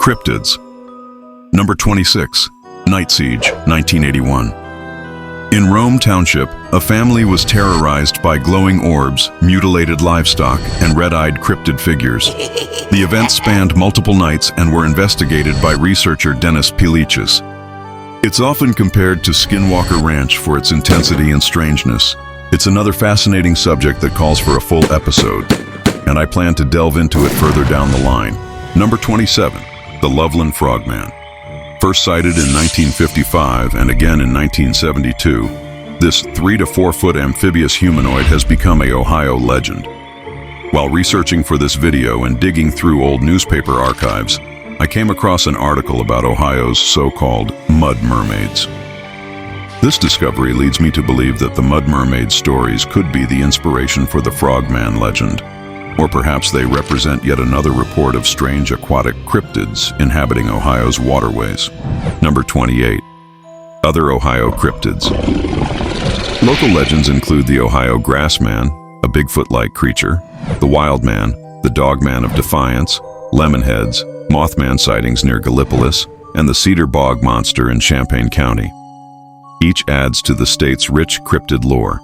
Cryptids. Number 26. Night Siege, 1981. In Rome Township, a family was terrorized by glowing orbs, mutilated livestock, and red-eyed cryptid figures. The events spanned multiple nights and were investigated by researcher Dennis Pilichis. It's often compared to Skinwalker Ranch for its intensity and strangeness. It's another fascinating subject that calls for a full episode, and I plan to delve into it further down the line. Number 27. The Loveland Frogman. First sighted in 1955 and again in 1972, this 3 to 4 foot amphibious humanoid has become an Ohio legend. While researching for this video and digging through old newspaper archives, I came across an article about Ohio's so-called mud mermaids. This discovery leads me to believe that the mud mermaid stories could be the inspiration for the Frogman legend. Or perhaps they represent yet another report of strange aquatic cryptids inhabiting Ohio's waterways. Number 28. Other Ohio cryptids. Local legends include the Ohio Grassman, a Bigfoot-like creature, the Wild Man, the Dogman of Defiance, Lemonheads, Mothman sightings near Gallipolis, and the Cedar Bog Monster in Champaign County. Each adds to the state's rich cryptid lore.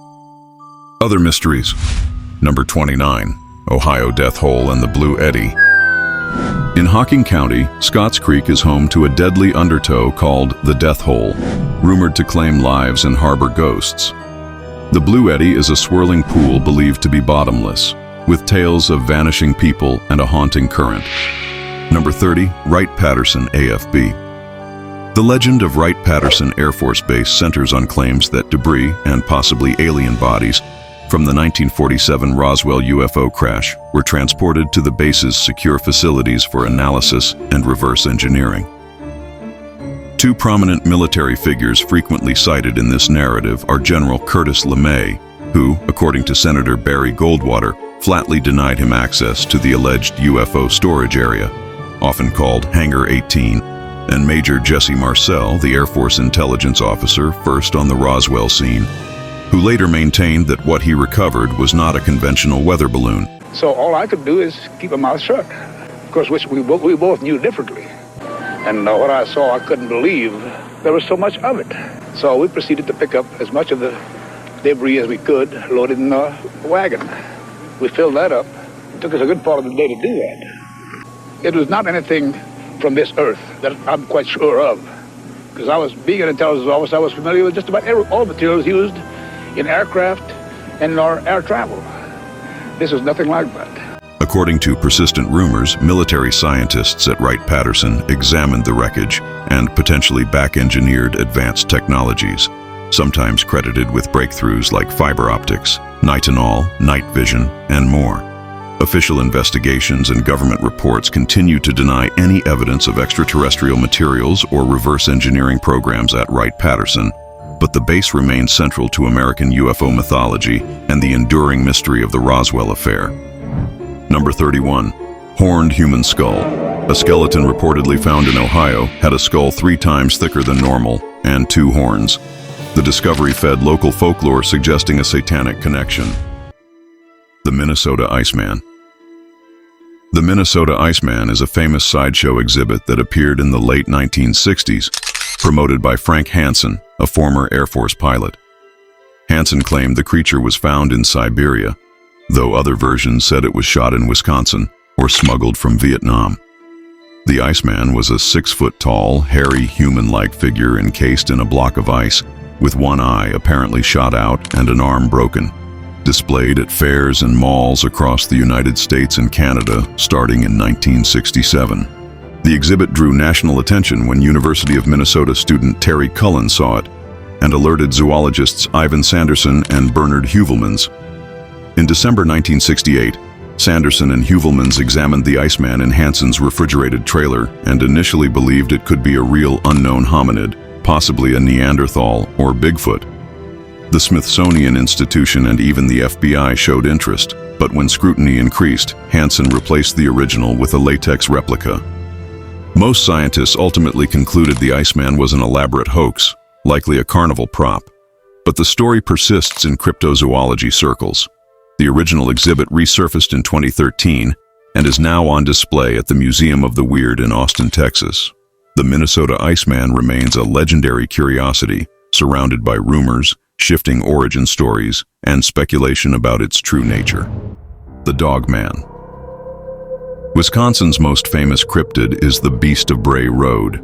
Other mysteries. Number 29. Ohio Death Hole and the Blue Eddy. In Hocking County, Scotts Creek is home to a deadly undertow called the Death Hole, rumored to claim lives and harbor ghosts. The Blue Eddy is a swirling pool believed to be bottomless, with tales of vanishing people and a haunting current. Number 30. Wright-Patterson AFB. The legend of Wright-Patterson Air Force Base centers on claims that debris and possibly alien bodies from the 1947 Roswell UFO crash were transported to the base's secure facilities for analysis and reverse engineering. Two prominent military figures frequently cited in this narrative are General Curtis LeMay, who, according to Senator Barry Goldwater, flatly denied him access to the alleged UFO storage area, often called Hangar 18, and Major Jesse Marcel, the Air Force intelligence officer first on the Roswell scene, who later maintained that what he recovered was not a conventional weather balloon. So all I could do is keep my mouth shut, of course, which we both knew differently. And what I saw, I couldn't believe there was so much of it. So we proceeded to pick up as much of the debris as we could, loaded in the wagon. We filled that up. It took us a good part of the day to do that. It was not anything from this earth that I'm quite sure of, because being an intelligence officer, I was familiar with just about all materials used in aircraft and in our air travel. This is nothing like that. According to persistent rumors, military scientists at Wright-Patterson examined the wreckage and potentially back-engineered advanced technologies, sometimes credited with breakthroughs like fiber optics, nitinol, night vision, and more. Official investigations and government reports continue to deny any evidence of extraterrestrial materials or reverse engineering programs at Wright-Patterson, but the base remains central to American UFO mythology and the enduring mystery of the Roswell affair. Number 31. Horned human skull. A skeleton reportedly found in Ohio had a skull 3 times thicker than normal and 2 horns. The discovery fed local folklore suggesting a satanic connection. The Minnesota Iceman. The Minnesota Iceman is a famous sideshow exhibit that appeared in the late 1960s, promoted by Frank Hansen, a former Air Force pilot. Hansen claimed the creature was found in Siberia, though other versions said it was shot in Wisconsin or smuggled from Vietnam. The Iceman was a 6-foot-tall, hairy, human-like figure encased in a block of ice, with one eye apparently shot out and an arm broken, displayed at fairs and malls across the United States and Canada starting in 1967. The exhibit drew national attention when University of Minnesota student Terry Cullen saw it and alerted zoologists Ivan Sanderson and Bernard Heuvelmans. In December 1968, Sanderson and Heuvelmans examined the Iceman in Hansen's refrigerated trailer and initially believed it could be a real unknown hominid, possibly a Neanderthal or Bigfoot. The Smithsonian Institution and even the FBI showed interest, but when scrutiny increased, Hansen replaced the original with a latex replica. Most scientists ultimately concluded the Iceman was an elaborate hoax, likely a carnival prop. But the story persists in cryptozoology circles. The original exhibit resurfaced in 2013, and is now on display at the Museum of the Weird in Austin, Texas. The Minnesota Iceman remains a legendary curiosity, surrounded by rumors, shifting origin stories, and speculation about its true nature. The Dogman. Wisconsin's most famous cryptid is the Beast of Bray Road.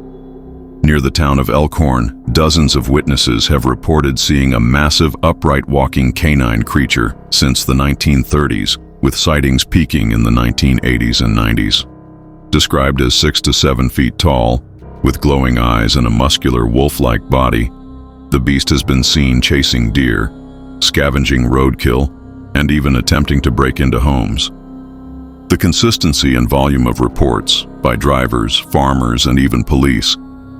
Near the town of Elkhorn, dozens of witnesses have reported seeing a massive upright walking canine creature since the 1930s, with sightings peaking in the 1980s and 90s. Described as 6 to 7 feet tall, with glowing eyes and a muscular wolf-like body, the beast has been seen chasing deer, scavenging roadkill, and even attempting to break into homes. The consistency and volume of reports by drivers, farmers, and even police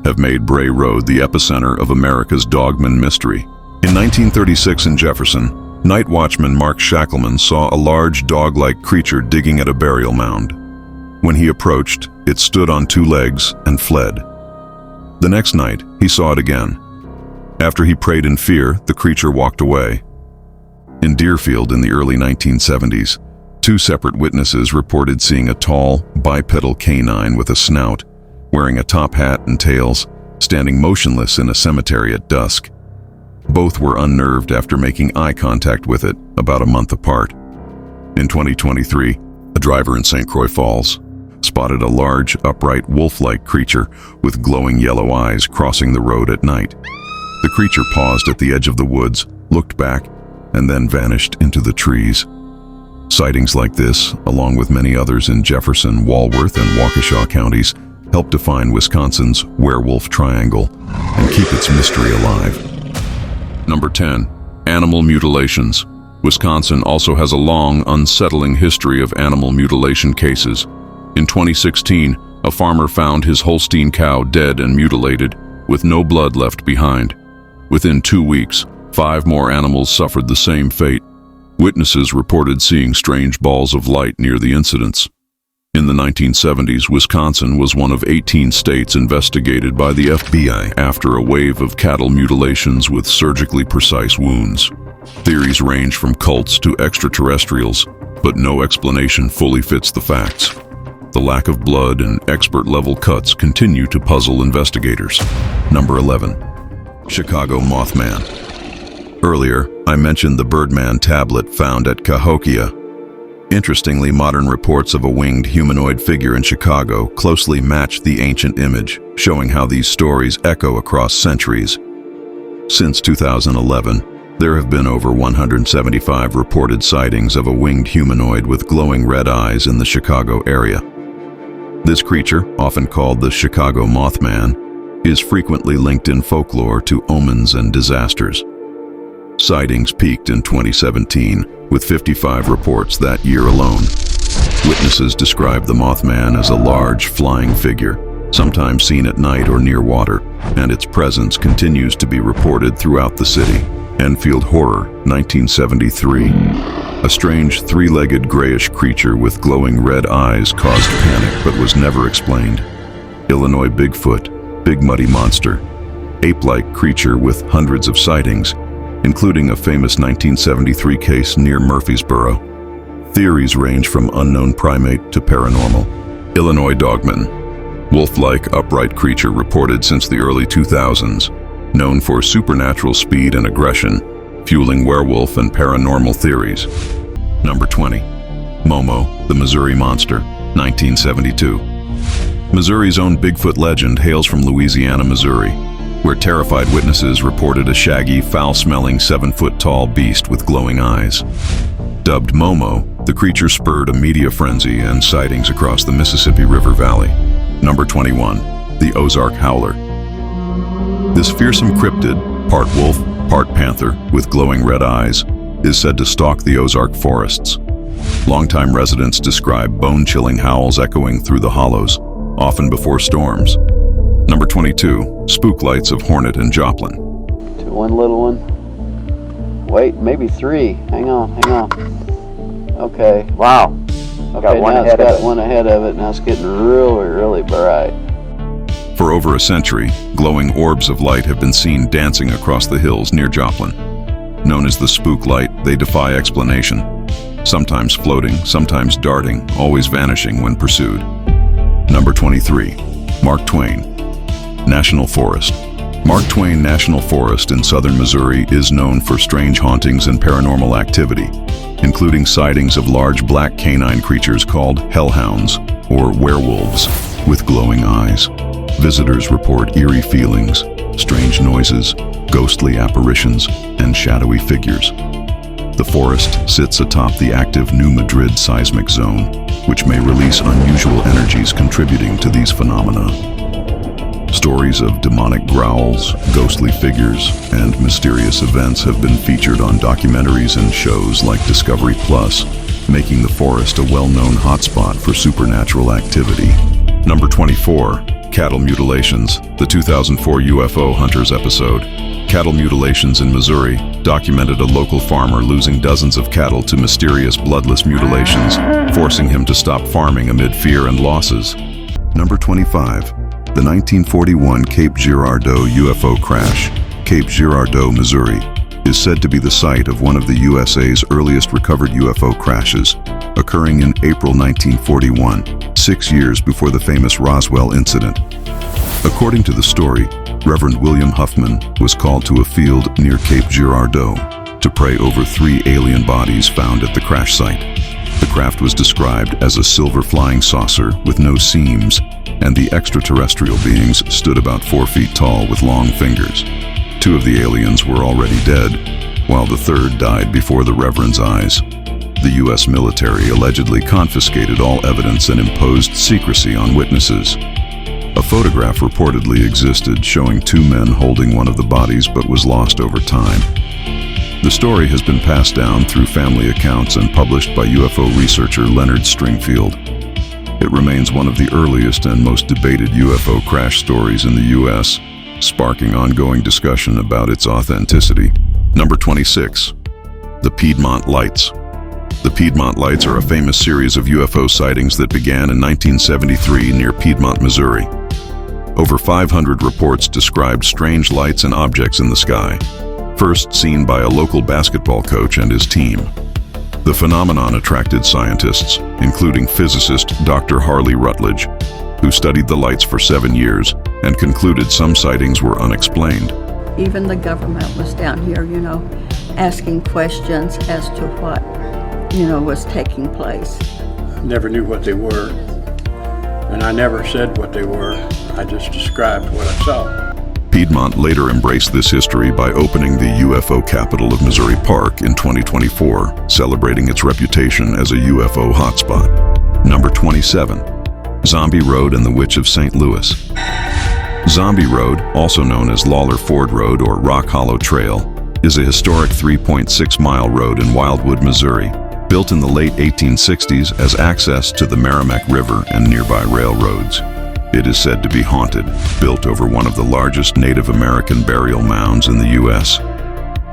have made Bray Road the epicenter of America's dogman mystery. In 1936 in Jefferson, night watchman Mark Shackleman saw a large dog-like creature digging at a burial mound. When he approached, it stood on 2 legs and fled. The next night, he saw it again. After he prayed in fear, the creature walked away. In Deerfield in the early 1970s, 2 separate witnesses reported seeing a tall, bipedal canine with a snout, wearing a top hat and tails, standing motionless in a cemetery at dusk. Both were unnerved after making eye contact with it about a month apart. In 2023, a driver in St. Croix Falls spotted a large, upright, wolf-like creature with glowing yellow eyes crossing the road at night. The creature paused at the edge of the woods, looked back, and then vanished into the trees. Sightings like this, along with many others in Jefferson, Walworth, and Waukesha counties, help define Wisconsin's werewolf triangle and keep its mystery alive. Number 10. Animal mutilations. Wisconsin also has a long, unsettling history of animal mutilation cases. In 2016, a farmer found his Holstein cow dead and mutilated, with no blood left behind. Within 2 weeks, 5 more animals suffered the same fate. Witnesses reported seeing strange balls of light near the incidents. In the 1970s, Wisconsin was one of 18 states investigated by the FBI after a wave of cattle mutilations with surgically precise wounds. Theories range from cults to extraterrestrials, but no explanation fully fits the facts. The lack of blood and expert-level cuts continue to puzzle investigators. Number 11. Chicago Mothman. Earlier, I mentioned the Birdman tablet found at Cahokia. Interestingly, modern reports of a winged humanoid figure in Chicago closely match the ancient image, showing how these stories echo across centuries. Since 2011, there have been over 175 reported sightings of a winged humanoid with glowing red eyes in the Chicago area. This creature, often called the Chicago Mothman, is frequently linked in folklore to omens and disasters. Sightings peaked in 2017, with 55 reports that year alone. Witnesses described the Mothman as a large, flying figure, sometimes seen at night or near water, and its presence continues to be reported throughout the city. Enfield Horror, 1973. A strange, 3-legged grayish creature with glowing red eyes caused panic but was never explained. Illinois Bigfoot, Big Muddy Monster. Ape-like creature with hundreds of sightings, including a famous 1973 case near Murfreesboro. Theories range from unknown primate to paranormal. Illinois Dogman. Wolf-like upright creature reported since the early 2000s, known for supernatural speed and aggression, fueling werewolf and paranormal theories. Number 20. Momo, the Missouri Monster, 1972. Missouri's own Bigfoot legend hails from Louisiana, Missouri, where terrified witnesses reported a shaggy, foul-smelling 7-foot-tall beast with glowing eyes. Dubbed Momo, the creature spurred a media frenzy and sightings across the Mississippi River Valley. Number 21. The Ozark Howler. This fearsome cryptid, part wolf, part panther, with glowing red eyes, is said to stalk the Ozark forests. Longtime residents describe bone-chilling howls echoing through the hollows, often before storms. Number 22. Spook lights of Hornet and Joplin. One little one. Wait, maybe 3. Hang on. Okay, wow. Okay, now it's got one ahead of it. Now it's getting really, really bright. For over a century, glowing orbs of light have been seen dancing across the hills near Joplin. Known as the spook light, they defy explanation. sometimes floating, sometimes darting, always vanishing when pursued. Number 23. Mark Twain National Forest. Mark Twain National Forest in southern Missouri is known for strange hauntings and paranormal activity, including sightings of large black canine creatures called hellhounds, or werewolves, with glowing eyes. Visitors report eerie feelings, strange noises, ghostly apparitions, and shadowy figures. The forest sits atop the active New Madrid seismic zone, which may release unusual energies contributing to these phenomena. Stories of demonic growls, ghostly figures, and mysterious events have been featured on documentaries and shows like Discovery Plus, making the forest a well-known hotspot for supernatural activity. Number 24. Cattle mutilations. The 2004 UFO Hunters episode, Cattle Mutilations in Missouri, documented a local farmer losing dozens of cattle to mysterious bloodless mutilations, forcing him to stop farming amid fear and losses. Number 25. The 1941 Cape Girardeau UFO crash. Cape Girardeau, Missouri, is said to be the site of one of the USA's earliest recovered UFO crashes, occurring in April 1941, 6 years before the famous Roswell incident. According to the story, Reverend William Huffman was called to a field near Cape Girardeau to pray over 3 alien bodies found at the crash site. The craft was described as a silver flying saucer with no seams, and the extraterrestrial beings stood about 4 feet tall with long fingers. 2 of the aliens were already dead, while the third died before the Reverend's eyes. The U.S. military allegedly confiscated all evidence and imposed secrecy on witnesses. A photograph reportedly existed showing 2 men holding one of the bodies but was lost over time. The story has been passed down through family accounts and published by UFO researcher Leonard Stringfield. It remains one of the earliest and most debated UFO crash stories in the U.S., sparking ongoing discussion about its authenticity. Number 26. The Piedmont Lights. The Piedmont Lights are a famous series of UFO sightings that began in 1973 near Piedmont, Missouri. Over 500 reports described strange lights and objects in the sky, first seen by a local basketball coach and his team. The phenomenon attracted scientists, including physicist Dr. Harley Rutledge, who studied the lights for 7 years and concluded some sightings were unexplained. Even the government was down here, asking questions as to what, was taking place. Never knew what they were, and I never said what they were. I just described what I saw. Piedmont later embraced this history by opening the UFO capital of Missouri Park in 2024, celebrating its reputation as a UFO hotspot. Number 27. Zombie Road and the Witch of St. Louis. Zombie Road, also known as Lawler Ford Road or Rock Hollow Trail, is a historic 3.6-mile road in Wildwood, Missouri, built in the late 1860s as access to the Merrimack River and nearby railroads. It is said to be haunted, built over one of the largest Native American burial mounds in the U.S.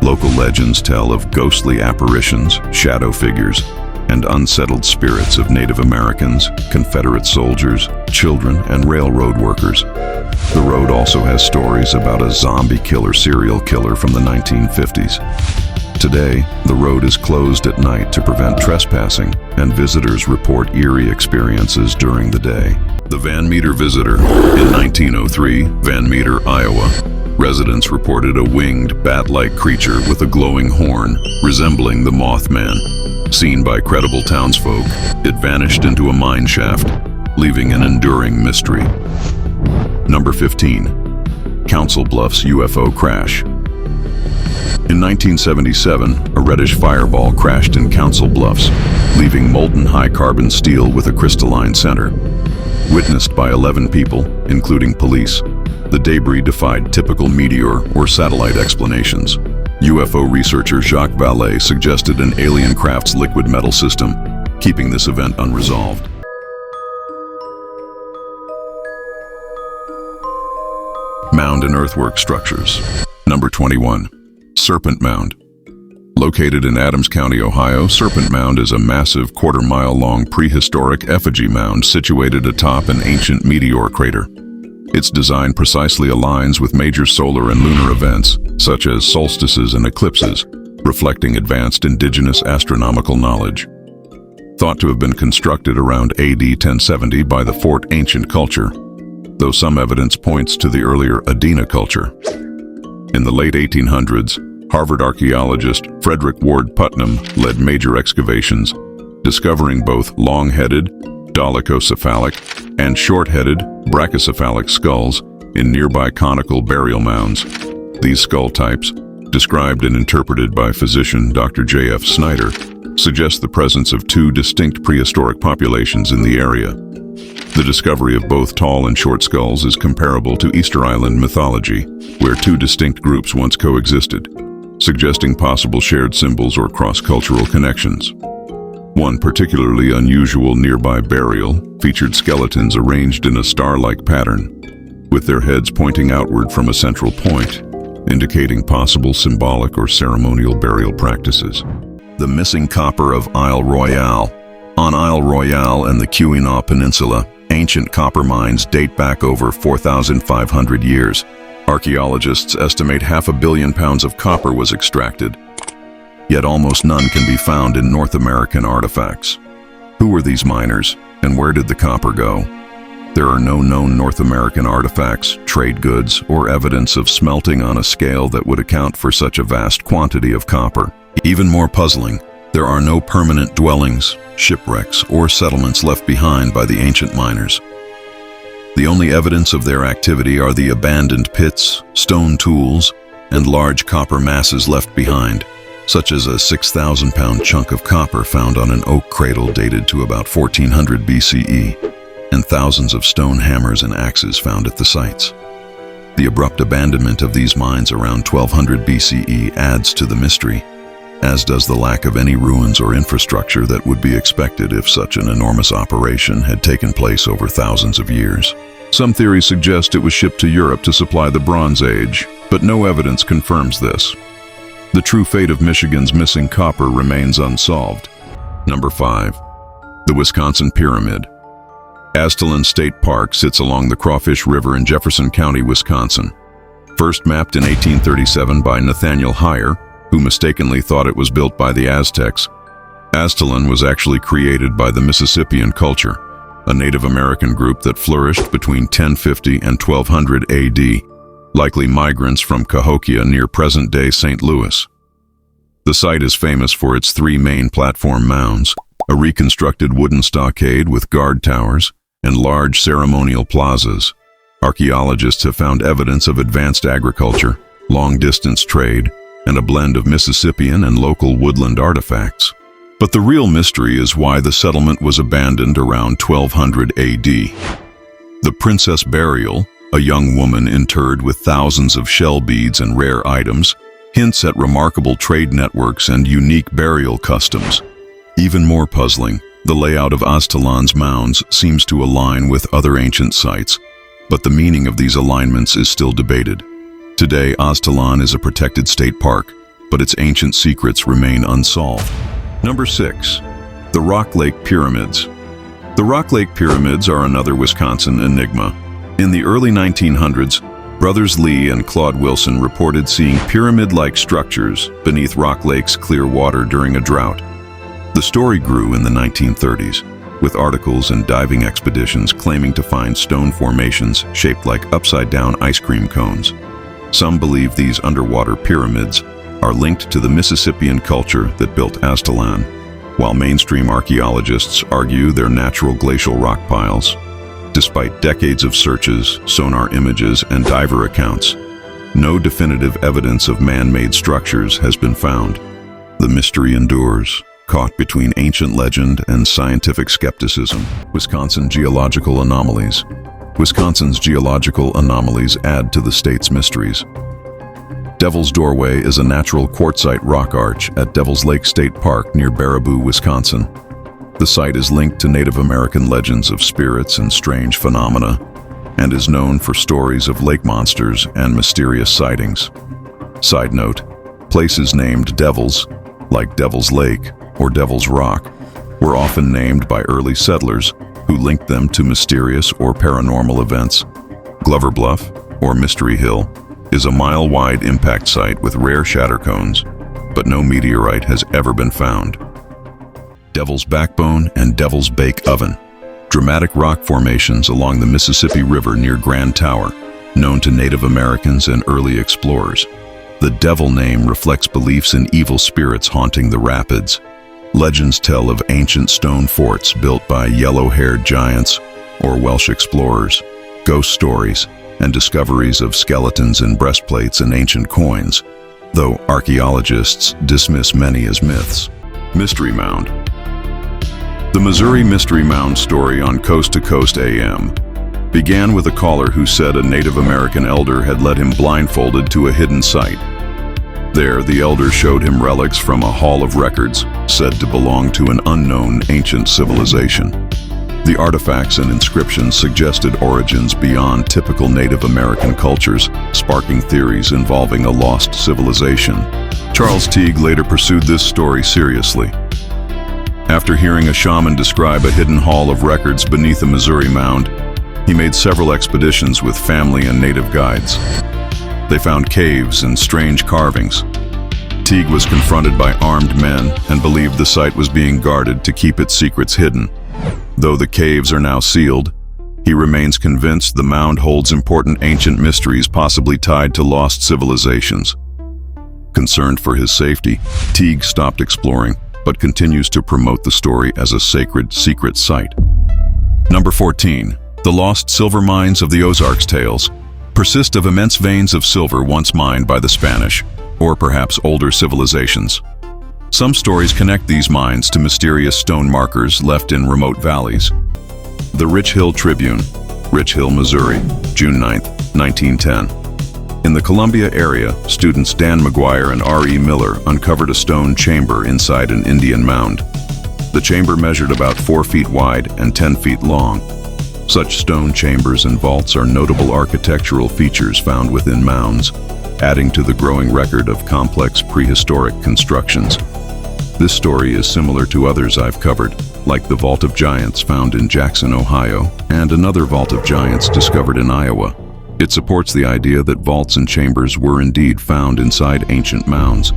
Local legends tell of ghostly apparitions, shadow figures, and unsettled spirits of Native Americans, Confederate soldiers, children, and railroad workers. The road also has stories about a zombie killer serial killer from the 1950s. Today, the road is closed at night to prevent trespassing, and visitors report eerie experiences during the day. The Van Meter Visitor. In 1903, Van Meter, Iowa, residents reported a winged, bat-like creature with a glowing horn, resembling the Mothman. Seen by credible townsfolk, it vanished into a mine shaft, leaving an enduring mystery. Number 15. Council Bluffs UFO Crash. In 1977, a reddish fireball crashed in Council Bluffs, leaving molten high-carbon steel with a crystalline center. Witnessed by 11 people, including police, the debris defied typical meteor or satellite explanations. UFO researcher Jacques Vallée suggested an alien craft's liquid metal system, keeping this event unresolved. Mound and earthwork structures. Number 21. Serpent Mound. Located in Adams County, Ohio, Serpent Mound is a massive quarter-mile-long prehistoric effigy mound situated atop an ancient meteor crater. Its design precisely aligns with major solar and lunar events, such as solstices and eclipses, reflecting advanced indigenous astronomical knowledge. thought to have been constructed around AD 1070 by the Fort Ancient culture, though some evidence points to the earlier Adena culture. In the late 1800s, Harvard archaeologist Frederick Ward Putnam led major excavations, discovering both long-headed, dolichocephalic, and short-headed, brachycephalic skulls in nearby conical burial mounds. These skull types, described and interpreted by physician Dr. J.F. Snyder, suggest the presence of two distinct prehistoric populations in the area. The discovery of both tall and short skulls is comparable to Easter Island mythology, where two distinct groups once coexisted, suggesting possible shared symbols or cross-cultural connections. One particularly unusual nearby burial featured skeletons arranged in a star-like pattern, with their heads pointing outward from a central point, indicating possible symbolic or ceremonial burial practices. The missing copper of Isle Royale. On Isle Royale and the Keweenaw Peninsula, ancient copper mines date back over 4,500 years. Archaeologists estimate 500 million pounds of copper was extracted, yet almost none can be found in North American artifacts. Who were these miners, and where did the copper go? There are no known North American artifacts, trade goods, or evidence of smelting on a scale that would account for such a vast quantity of copper. Even more puzzling, there are no permanent dwellings, shipwrecks, or settlements left behind by the ancient miners. The only evidence of their activity are the abandoned pits, stone tools, and large copper masses left behind, such as a 6,000-pound chunk of copper found on an oak cradle dated to about 1400 BCE, and thousands of stone hammers and axes found at the sites. The abrupt abandonment of these mines around 1200 BCE adds to the mystery, as does the lack of any ruins or infrastructure that would be expected if such an enormous operation had taken place over thousands of years. Some theories suggest it was shipped to Europe to supply the Bronze Age, but no evidence confirms this. The true fate of Michigan's missing copper remains unsolved. Number 5. The Wisconsin Pyramid. Aztalan State Park sits along the Crawfish River in Jefferson County, Wisconsin. First mapped in 1837 by Nathaniel Heyer, who mistakenly thought it was built by the Aztecs, Aztalan was actually created by the Mississippian culture, a Native American group that flourished between 1050 and 1200 AD, likely migrants from Cahokia near present-day St. Louis. The site is famous for its 3 main platform mounds, a reconstructed wooden stockade with guard towers, and large ceremonial plazas. Archaeologists have found evidence of advanced agriculture, long-distance trade, and a blend of Mississippian and local woodland artifacts. But the real mystery is why the settlement was abandoned around 1200 AD. The Princess Burial, a young woman interred with thousands of shell beads and rare items, hints at remarkable trade networks and unique burial customs. Even more puzzling, the layout of Aztalan's mounds seems to align with other ancient sites, but the meaning of these alignments is still debated. Today, Aztalan is a protected state park, but its ancient secrets remain unsolved. Number 6. The Rock Lake Pyramids. The Rock Lake Pyramids are another Wisconsin enigma. In the early 1900s, brothers Lee and Claude Wilson reported seeing pyramid-like structures beneath Rock Lake's clear water during a drought. The story grew in the 1930s, with articles and diving expeditions claiming to find stone formations shaped like upside-down ice cream cones. Some believe these underwater pyramids are linked to the Mississippian culture that built Aztalan, while mainstream archaeologists argue they're natural glacial rock piles. Despite decades of searches, sonar images, and diver accounts, no definitive evidence of man-made structures has been found. The mystery endures, caught between ancient legend and scientific skepticism. Wisconsin geological anomalies. Wisconsin's geological anomalies add to the state's mysteries. Devil's Doorway is a natural quartzite rock arch at Devil's Lake State Park near Baraboo, Wisconsin. The site is linked to Native American legends of spirits and strange phenomena, and is known for stories of lake monsters and mysterious sightings. Side note, places named Devils, like Devil's Lake or Devil's Rock, were often named by early settlers who linked them to mysterious or paranormal events. Glover Bluff, or Mystery Hill, is a mile-wide impact site with rare shatter cones, but no meteorite has ever been found. Devil's Backbone, and Devil's Bake Oven, dramatic rock formations along the Mississippi River near Grand Tower, known to Native Americans and early explorers. The Devil name reflects beliefs in evil spirits haunting the rapids. Legends tell of ancient stone forts built by yellow-haired giants or Welsh explorers, ghost stories, and discoveries of skeletons in breastplates and ancient coins, though archaeologists dismiss many as myths. Mystery Mound. The Missouri Mystery Mound story on Coast to Coast AM began with a caller who said a Native American elder had led him blindfolded to a hidden site. There, the elder showed him relics from a hall of records said to belong to an unknown ancient civilization. The artifacts and inscriptions suggested origins beyond typical Native American cultures, sparking theories involving a lost civilization. Charles Teague later pursued this story seriously. After hearing a shaman describe a hidden hall of records beneath a Missouri mound, he made several expeditions with family and native guides. They found caves and strange carvings. Teague was confronted by armed men and believed the site was being guarded to keep its secrets hidden. Though the caves are now sealed, he remains convinced the mound holds important ancient mysteries possibly tied to lost civilizations. Concerned for his safety, Teague stopped exploring, but continues to promote the story as a sacred, secret site. Number 14. The lost silver mines of the Ozarks tales persist of immense veins of silver once mined by the Spanish, or perhaps older civilizations. Some stories connect these mines to mysterious stone markers left in remote valleys. The Rich Hill Tribune, Rich Hill, Missouri, June 9, 1910. In the Columbia area, students Dan McGuire and R.E. Miller uncovered a stone chamber inside an Indian mound. The chamber measured about 4 feet wide and 10 feet long. Such stone chambers and vaults are notable architectural features found within mounds, adding to the growing record of complex prehistoric constructions. This story is similar to others I've covered, like the Vault of Giants found in Jackson, Ohio, and another Vault of Giants discovered in Iowa. It supports the idea that vaults and chambers were indeed found inside ancient mounds.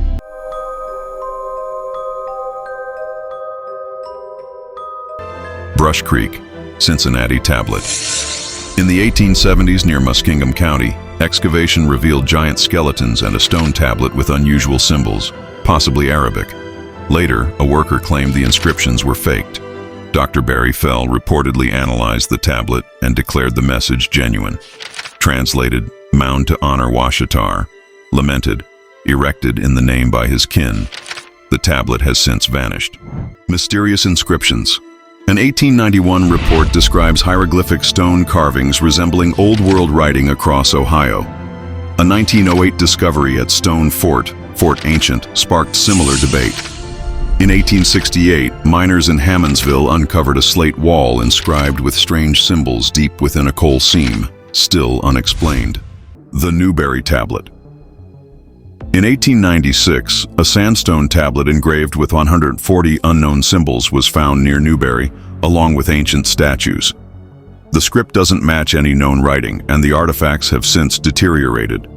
Brush Creek, Cincinnati Tablet. In the 1870s near Muskingum County, excavation revealed giant skeletons and a stone tablet with unusual symbols, possibly Arabic. Later, a worker claimed the inscriptions were faked. Dr. Barry Fell reportedly analyzed the tablet and declared the message genuine. Translated, Mound to honor Washatar, lamented, erected in the name by his kin. The tablet has since vanished. Mysterious inscriptions. An 1891 report describes hieroglyphic stone carvings resembling Old World writing across Ohio. A 1908 discovery at Stone Fort, Fort Ancient, sparked similar debate. In 1868, miners in Hammondsville uncovered a slate wall inscribed with strange symbols deep within a coal seam, still unexplained. The Newberry Tablet. In 1896, a sandstone tablet engraved with 140 unknown symbols was found near Newberry, along with ancient statues. The script doesn't match any known writing, and the artifacts have since deteriorated.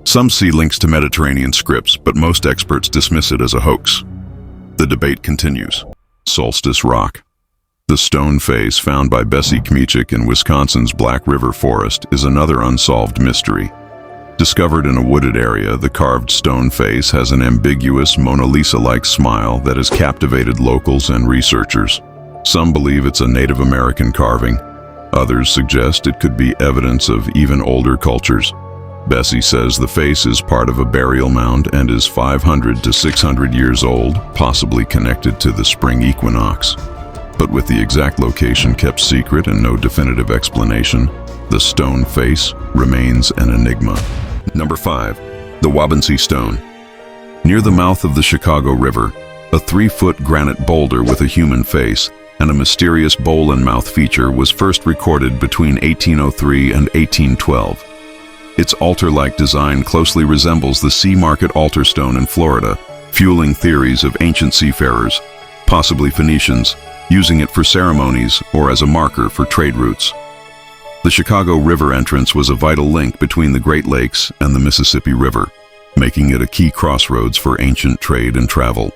Some see links to Mediterranean scripts, but most experts dismiss it as a hoax. The debate continues. Solstice Rock. The stone face found by Bessie Kmiechik in Wisconsin's Black River Forest is another unsolved mystery. Discovered in a wooded area, the carved stone face has an ambiguous Mona Lisa-like smile that has captivated locals and researchers. Some believe it's a Native American carving. Others suggest it could be evidence of even older cultures. Bessie says the face is part of a burial mound and is 500 to 600 years old, possibly connected to the spring equinox. But with the exact location kept secret and no definitive explanation, the stone face remains an enigma. Number 5. The Wabansie Stone. Near the mouth of the Chicago River, a 3-foot granite boulder with a human face and a mysterious bowl and mouth feature was first recorded between 1803 and 1812. Its altar-like design closely resembles the Sea Market altar stone in Florida, fueling theories of ancient seafarers, possibly Phoenicians, using it for ceremonies or as a marker for trade routes. The Chicago River entrance was a vital link between the Great Lakes and the Mississippi River, making it a key crossroads for ancient trade and travel.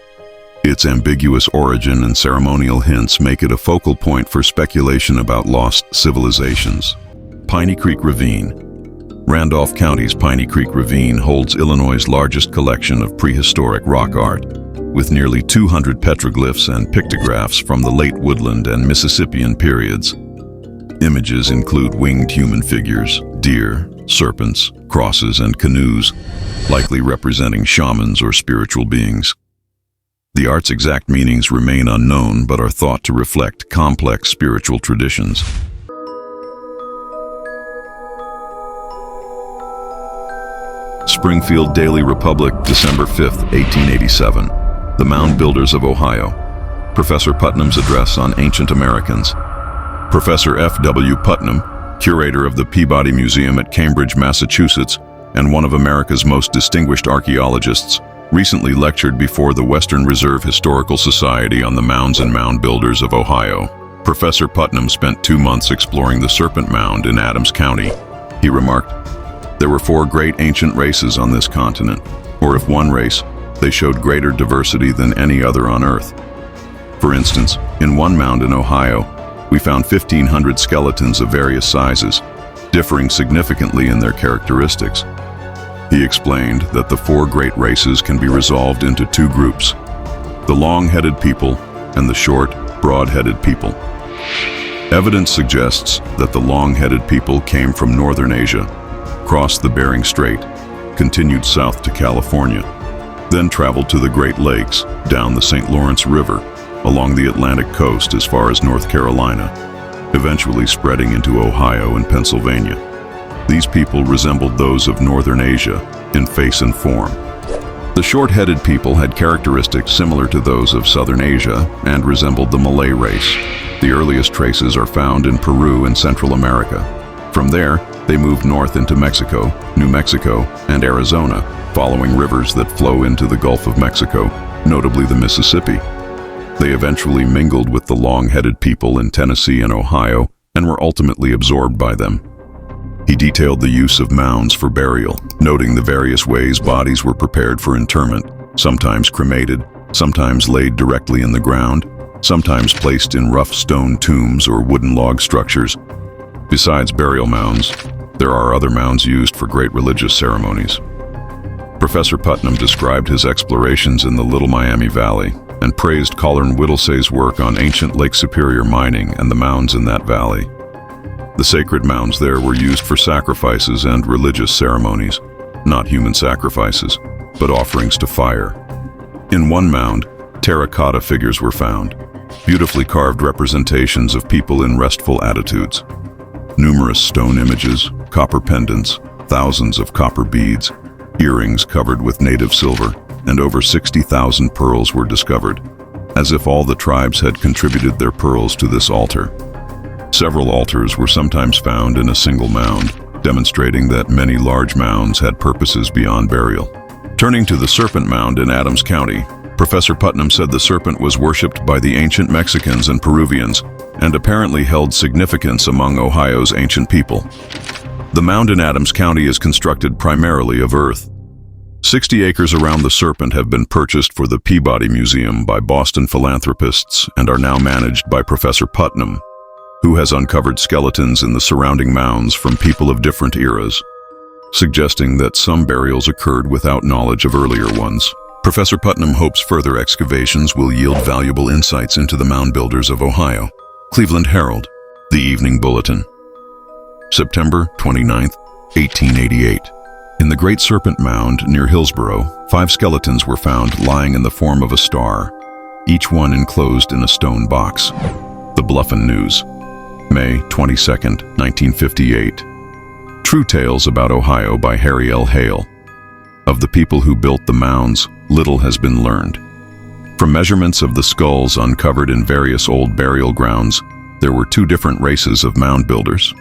Its ambiguous origin and ceremonial hints make it a focal point for speculation about lost civilizations. Piney Creek Ravine. Randolph County's Piney Creek Ravine holds Illinois' largest collection of prehistoric rock art, with nearly 200 petroglyphs and pictographs from the late Woodland and Mississippian periods. Images include winged human figures, deer, serpents, crosses, and canoes, likely representing shamans or spiritual beings. The art's exact meanings remain unknown but are thought to reflect complex spiritual traditions. Springfield Daily Republic, December 5, 1887. The Mound Builders of Ohio. Professor Putnam's address on ancient Americans. Professor F.W. Putnam, curator of the Peabody Museum at Cambridge, Massachusetts, and one of America's most distinguished archaeologists, recently lectured before the Western Reserve Historical Society on the mounds and mound builders of Ohio. Professor Putnam spent 2 months exploring the Serpent Mound in Adams County. He remarked, "There were 4 great ancient races on this continent, or if one race, they showed greater diversity than any other on Earth. For instance, in one mound in Ohio, we found 1,500 skeletons of various sizes, differing significantly in their characteristics." He explained that the 4 great races can be resolved into 2 groups: the long-headed people and the short, broad-headed people. Evidence suggests that the long-headed people came from northern Asia, crossed the Bering Strait, continued south to California, then traveled to the Great Lakes, down the St. Lawrence River, along the Atlantic coast as far as North Carolina, eventually spreading into Ohio and Pennsylvania. These people resembled those of northern Asia in face and form. The short-headed people had characteristics similar to those of southern Asia and resembled the Malay race. The earliest traces are found in Peru and Central America. From there, they moved north into Mexico, New Mexico, and Arizona, following rivers that flow into the Gulf of Mexico, notably the Mississippi. They eventually mingled with the long-headed people in Tennessee and Ohio and were ultimately absorbed by them. He detailed the use of mounds for burial, noting the various ways bodies were prepared for interment, sometimes cremated, sometimes laid directly in the ground, sometimes placed in rough stone tombs or wooden log structures. Besides burial mounds, there are other mounds used for great religious ceremonies. Professor Putnam described his explorations in the Little Miami Valley and praised Colin Whittlesey's work on ancient Lake Superior mining and the mounds in that valley. The sacred mounds there were used for sacrifices and religious ceremonies, not human sacrifices, but offerings to fire. In one mound, terracotta figures were found, beautifully carved representations of people in restful attitudes. Numerous stone images, copper pendants, thousands of copper beads, earrings covered with native silver, and over 60,000 pearls were discovered, as if all the tribes had contributed their pearls to this altar. Several altars were sometimes found in a single mound, demonstrating that many large mounds had purposes beyond burial. Turning to the Serpent Mound in Adams County, Professor Putnam said the serpent was worshipped by the ancient Mexicans and Peruvians, and apparently held significance among Ohio's ancient people. The mound in Adams County is constructed primarily of earth. 60 acres around the serpent have been purchased for the Peabody Museum by Boston philanthropists and are now managed by Professor Putnam, who has uncovered skeletons in the surrounding mounds from people of different eras, suggesting that some burials occurred without knowledge of earlier ones. Professor Putnam hopes further excavations will yield valuable insights into the mound builders of Ohio. Cleveland Herald, The Evening Bulletin. September 29, 1888. In the Great Serpent Mound near Hillsborough, 5 skeletons were found lying in the form of a star, each one enclosed in a stone box. The Bluffin News, May 22, 1958. True Tales About Ohio by Harry L. Hale. Of the people who built the mounds, little has been learned. From measurements of the skulls uncovered in various old burial grounds, there were 2 different races of mound builders: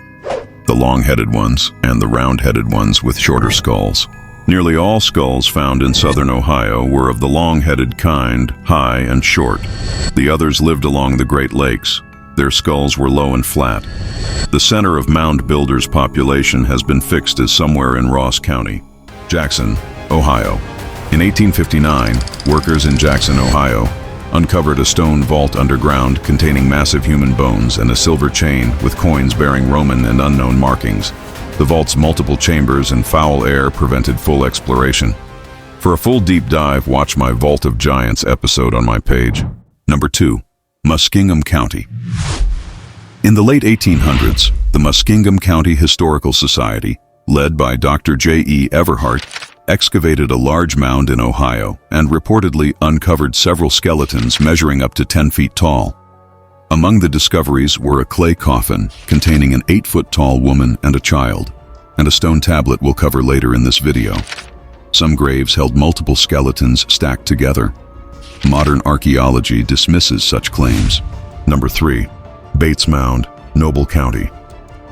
the long-headed ones and the round-headed ones with shorter skulls. Nearly all skulls found in southern Ohio were of the long-headed kind, high and short. The others lived along the Great Lakes. Their skulls were low and flat. The center of mound builders' population has been fixed as somewhere in Ross County, Jackson, Ohio. In 1859, workers in Jackson, Ohio, uncovered a stone vault underground containing massive human bones and a silver chain with coins bearing Roman and unknown markings. The vault's multiple chambers and foul air prevented full exploration. For a full deep dive, watch my Vault of Giants episode on my page. Number 2. Muskingum County. In the late 1800s, the Muskingum County Historical Society, led by Dr. J.E. Everhart, excavated a large mound in Ohio and reportedly uncovered several skeletons measuring up to 10 feet tall. Among the discoveries were a clay coffin containing an 8-foot-tall woman and a child, and a stone tablet we'll cover later in this video. Some graves held multiple skeletons stacked together. Modern archaeology dismisses such claims. Number 3. Bates Mound, Noble County.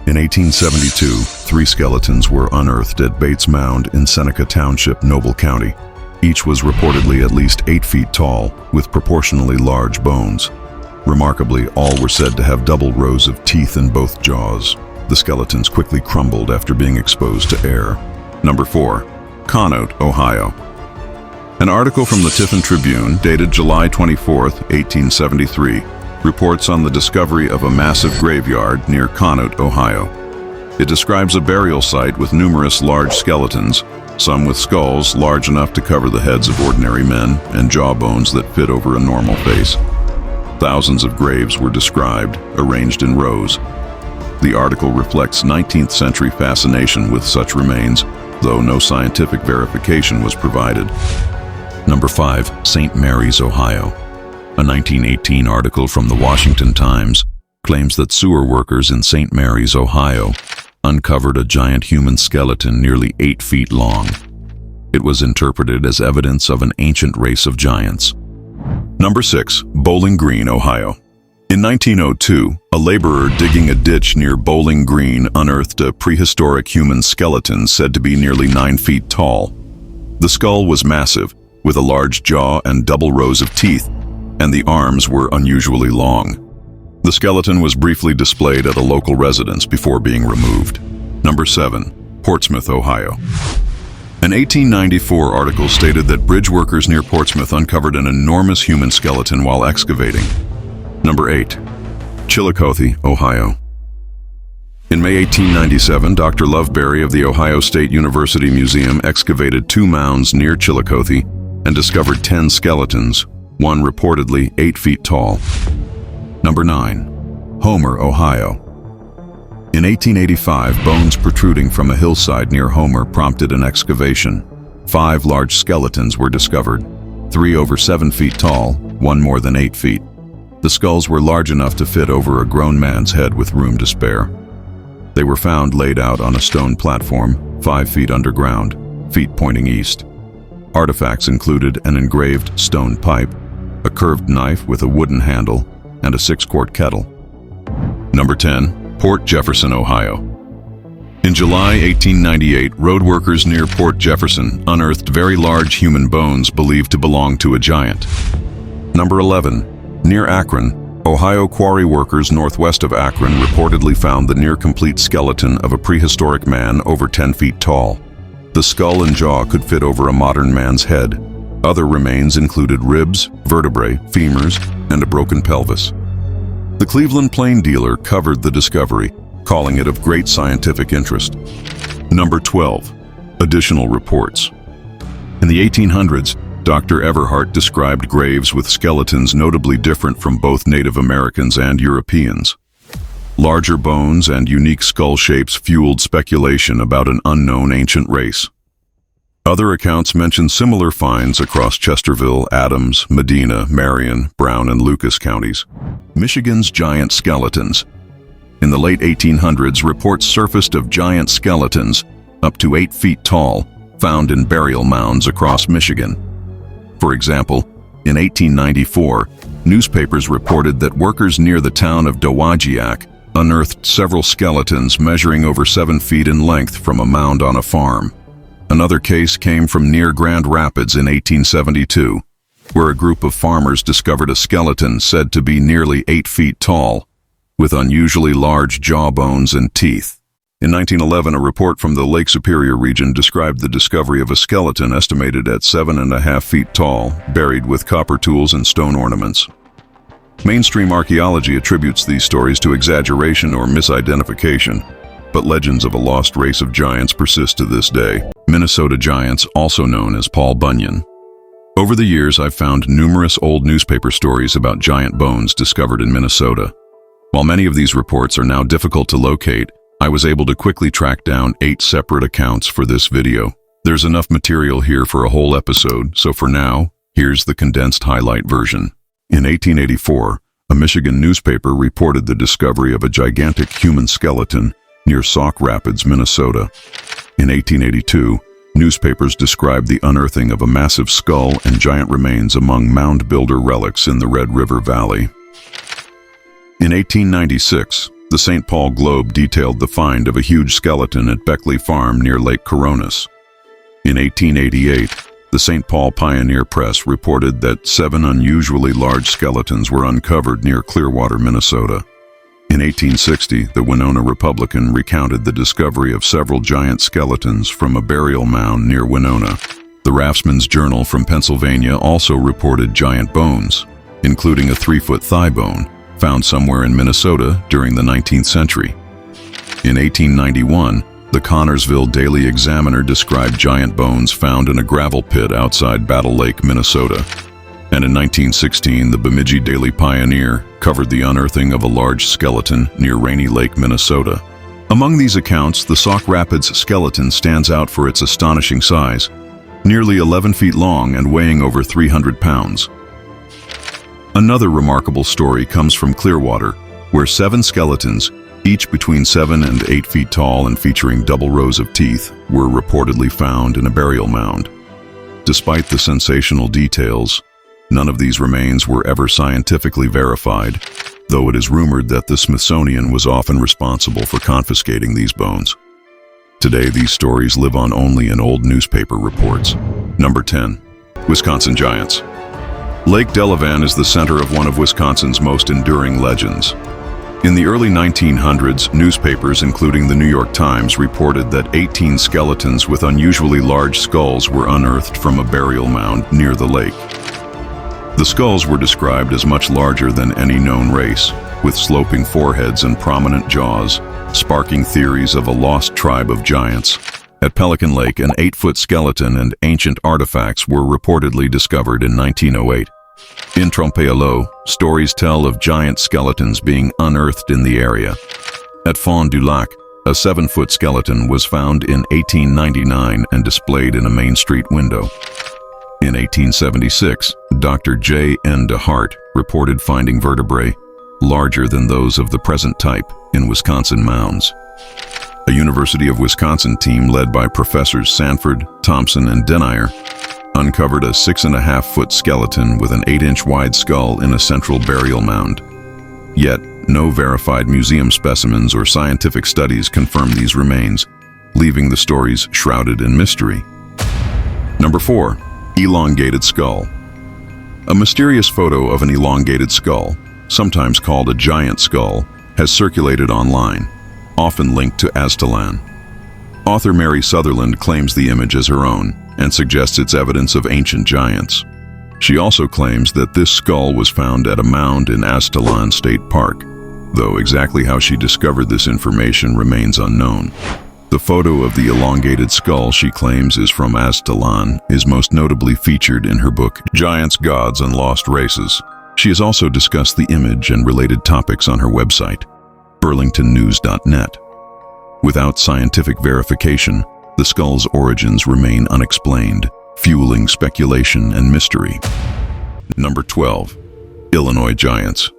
In 1872, 3 skeletons were unearthed at Bates Mound in Seneca Township, Noble County. Each was reportedly at least 8 feet tall, with proportionally large bones. Remarkably, all were said to have double rows of teeth in both jaws. The skeletons quickly crumbled after being exposed to air. Number 4. Conneaut, Ohio. An article from the Tiffin Tribune, dated July 24, 1873, reports on the discovery of a massive graveyard near Conneaut, Ohio. It describes a burial site with numerous large skeletons, some with skulls large enough to cover the heads of ordinary men and jawbones that fit over a normal face. Thousands of graves were described, arranged in rows. The article reflects 19th century fascination with such remains, though no scientific verification was provided. Number 5. St. Mary's, Ohio. A 1918 article from the Washington Times claims that sewer workers in St. Mary's, Ohio, uncovered a giant human skeleton nearly 8 feet long. It was interpreted as evidence of an ancient race of giants. Number 6. Bowling Green, Ohio. In 1902, a laborer digging a ditch near Bowling Green unearthed a prehistoric human skeleton said to be nearly 9 feet tall. The skull was massive, with a large jaw and double rows of teeth, and the arms were unusually long. The skeleton was briefly displayed at a local residence before being removed. Number 7. Portsmouth, Ohio. An 1894 article stated that bridge workers near Portsmouth uncovered an enormous human skeleton while excavating. Number 8. Chillicothe, Ohio. In May 1897, Dr. Loveberry of the Ohio State University Museum excavated 2 mounds near Chillicothe and discovered 10 skeletons, one reportedly 8 feet tall. Number 9. Homer, Ohio. In 1885, bones protruding from a hillside near Homer prompted an excavation. 5 large skeletons were discovered, 3 over 7 feet tall, 1 more than 8 feet. The skulls were large enough to fit over a grown man's head with room to spare. They were found laid out on a stone platform, 5 feet underground, feet pointing east. Artifacts included an engraved stone pipe, a curved knife with a wooden handle, and a 6-quart kettle. Number 10. Port Jefferson, Ohio. In July 1898, road workers near Port Jefferson unearthed very large human bones believed to belong to a giant. Number 11. Near Akron, Ohio quarry workers northwest of Akron reportedly found the near-complete skeleton of a prehistoric man over 10 feet tall. The skull and jaw could fit over a modern man's head. Other remains included ribs, vertebrae, femurs, and a broken pelvis. The Cleveland Plain Dealer covered the discovery, calling it of great scientific interest. Number 12. Additional reports. In the 1800s, Dr. Everhart described graves with skeletons notably different from both Native Americans and Europeans. Larger bones and unique skull shapes fueled speculation about an unknown ancient race. Other accounts mention similar finds across Chesterville, Adams, Medina, Marion, Brown, and Lucas counties. Michigan's giant skeletons. In the late 1800s, reports surfaced of giant skeletons, up to 8 feet tall, found in burial mounds across Michigan. For example, in 1894, newspapers reported that workers near the town of Dowagiac unearthed several skeletons measuring over 7 feet in length from a mound on a farm. Another case came from near Grand Rapids in 1872, where a group of farmers discovered a skeleton said to be nearly 8 feet tall, with unusually large jawbones and teeth. In 1911, a report from the Lake Superior region described the discovery of a skeleton estimated at 7.5 feet tall, buried with copper tools and stone ornaments. Mainstream archaeology attributes these stories to exaggeration or misidentification, but legends of a lost race of giants persist to this day. Minnesota giants, also known as Paul Bunyan. Over the years, I've found numerous old newspaper stories about giant bones discovered in Minnesota. While many of these reports are now difficult to locate, I was able to quickly track down 8 separate accounts for this video. There's enough material here for a whole episode, so for now, here's the condensed highlight version. In 1884, a Michigan newspaper reported the discovery of a gigantic human skeleton near Sauk Rapids, Minnesota. In 1882, newspapers described the unearthing of a massive skull and giant remains among mound builder relics in the Red River Valley. In 1896, the St. Paul Globe detailed the find of a huge skeleton at Beckley Farm near Lake Coronis. In 1888, the St. Paul Pioneer Press reported that 7 unusually large skeletons were uncovered near Clearwater, Minnesota. In 1860, the Winona Republican recounted the discovery of several giant skeletons from a burial mound near Winona. The Raftsman's Journal from Pennsylvania also reported giant bones, including a 3-foot thigh bone, found somewhere in Minnesota during the 19th century. In 1891, the Connorsville Daily Examiner described giant bones found in a gravel pit outside Battle Lake, Minnesota. And in 1916, the Bemidji Daily Pioneer covered the unearthing of a large skeleton near Rainy Lake, Minnesota. Among these accounts, the Sauk Rapids skeleton stands out for its astonishing size, nearly 11 feet long and weighing over 300 pounds. Another remarkable story comes from Clearwater, where 7 skeletons, each between 7 and 8 feet tall and featuring double rows of teeth, were reportedly found in a burial mound. Despite the sensational details, none of these remains were ever scientifically verified, though it is rumored that the Smithsonian was often responsible for confiscating these bones. Today, these stories live on only in old newspaper reports. Number 10. Wisconsin Giants. Lake Delavan is the center of one of Wisconsin's most enduring legends. In the early 1900s, newspapers, including the New York Times, reported that 18 skeletons with unusually large skulls were unearthed from a burial mound near the lake. The skulls were described as much larger than any known race, with sloping foreheads and prominent jaws, sparking theories of a lost tribe of giants. At Pelican Lake, an 8-foot skeleton and ancient artifacts were reportedly discovered in 1908. In Trompe-l'Eau, stories tell of giant skeletons being unearthed in the area. At Fond du Lac, a 7-foot skeleton was found in 1899 and displayed in a Main Street window. In 1876, Dr. J. N. DeHart reported finding vertebrae larger than those of the present type in Wisconsin mounds. A University of Wisconsin team led by Professors Sanford, Thompson, and Denier uncovered a 6.5-foot skeleton with an 8-inch wide skull in a central burial mound. Yet, no verified museum specimens or scientific studies confirm these remains, leaving the stories shrouded in mystery. Number 4. Elongated skull. A mysterious photo of an elongated skull, sometimes called a giant skull, has circulated online, often linked to Aztalan. Author Mary Sutherland claims the image as her own and suggests it's evidence of ancient giants. She also claims that this skull was found at a mound in Aztalan State Park, though exactly how she discovered this information remains unknown. The photo of the elongated skull she claims is from Aztalan is most notably featured in her book, Giants, Gods, and Lost Races. She has also discussed the image and related topics on her website, burlingtonnews.net. Without scientific verification, the skull's origins remain unexplained, fueling speculation and mystery. Number 12. Illinois Giants.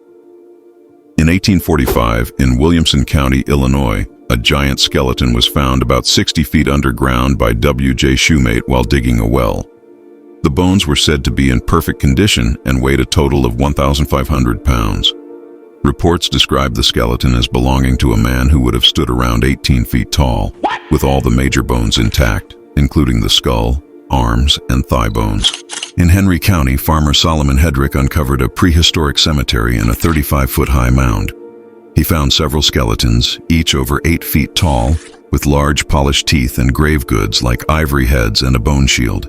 In 1845, in Williamson County, Illinois, a giant skeleton was found about 60 feet underground by W.J. Shoemate while digging a well. The bones were said to be in perfect condition and weighed a total of 1,500 pounds. Reports describe the skeleton as belonging to a man who would have stood around 18 feet tall, with all the major bones intact, including the skull, arms, and thigh bones. In Henry County, farmer Solomon Hedrick uncovered a prehistoric cemetery in a 35-foot-high mound. He found several skeletons, each over 8 feet tall, with large polished teeth and grave goods like ivory heads and a bone shield.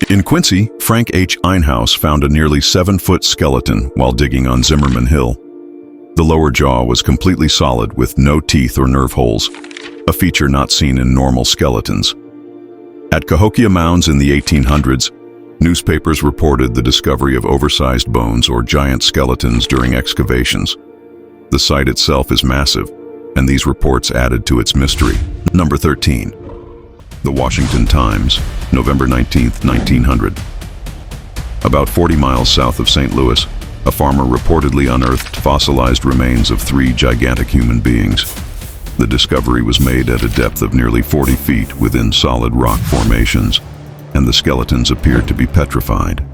In Quincy, Frank H. Einhaus found a nearly 7-foot skeleton while digging on Zimmerman Hill. The lower jaw was completely solid with no teeth or nerve holes, a feature not seen in normal skeletons. At Cahokia Mounds in the 1800s, newspapers reported the discovery of oversized bones or giant skeletons during excavations. The site itself is massive, and these reports added to its mystery. Number 13. The Washington Times, November 19, 1900. About 40 miles south of St. Louis, a farmer reportedly unearthed fossilized remains of 3 gigantic human beings. The discovery was made at a depth of nearly 40 feet within solid rock formations, and the skeletons appeared to be petrified.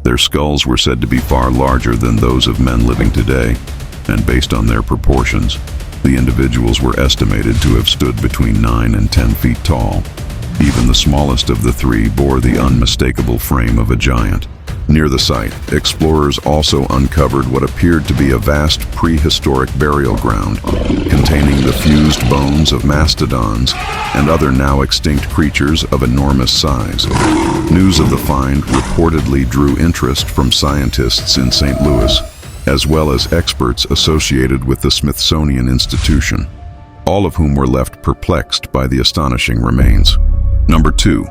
Their skulls were said to be far larger than those of men living today, and based on their proportions, the individuals were estimated to have stood between 9 and 10 feet tall. Even the smallest of the 3 bore the unmistakable frame of a giant. Near the site, explorers also uncovered what appeared to be a vast prehistoric burial ground, containing the fused bones of mastodons and other now extinct creatures of enormous size. News of the find reportedly drew interest from scientists in St. Louis, as well as experts associated with the Smithsonian Institution, all of whom were left perplexed by the astonishing remains. Number 2.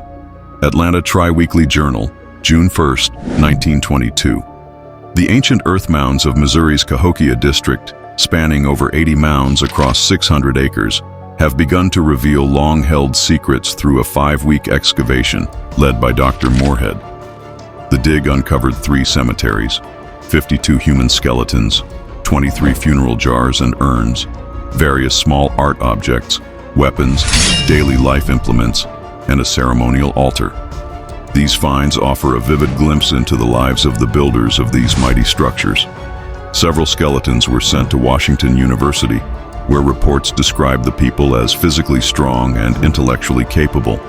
Atlanta Tri-Weekly Journal, June 1, 1922. The ancient earth mounds of Missouri's Cahokia district, spanning over 80 mounds across 600 acres, have begun to reveal long-held secrets through a 5-week excavation led by Dr. Moorhead. The dig uncovered 3 cemeteries, 52 human skeletons, 23 funeral jars and urns, various small art objects, weapons, daily life implements, and a ceremonial altar. These finds offer a vivid glimpse into the lives of the builders of these mighty structures. Several skeletons were sent to Washington University, where reports describe the people as physically strong and intellectually capable,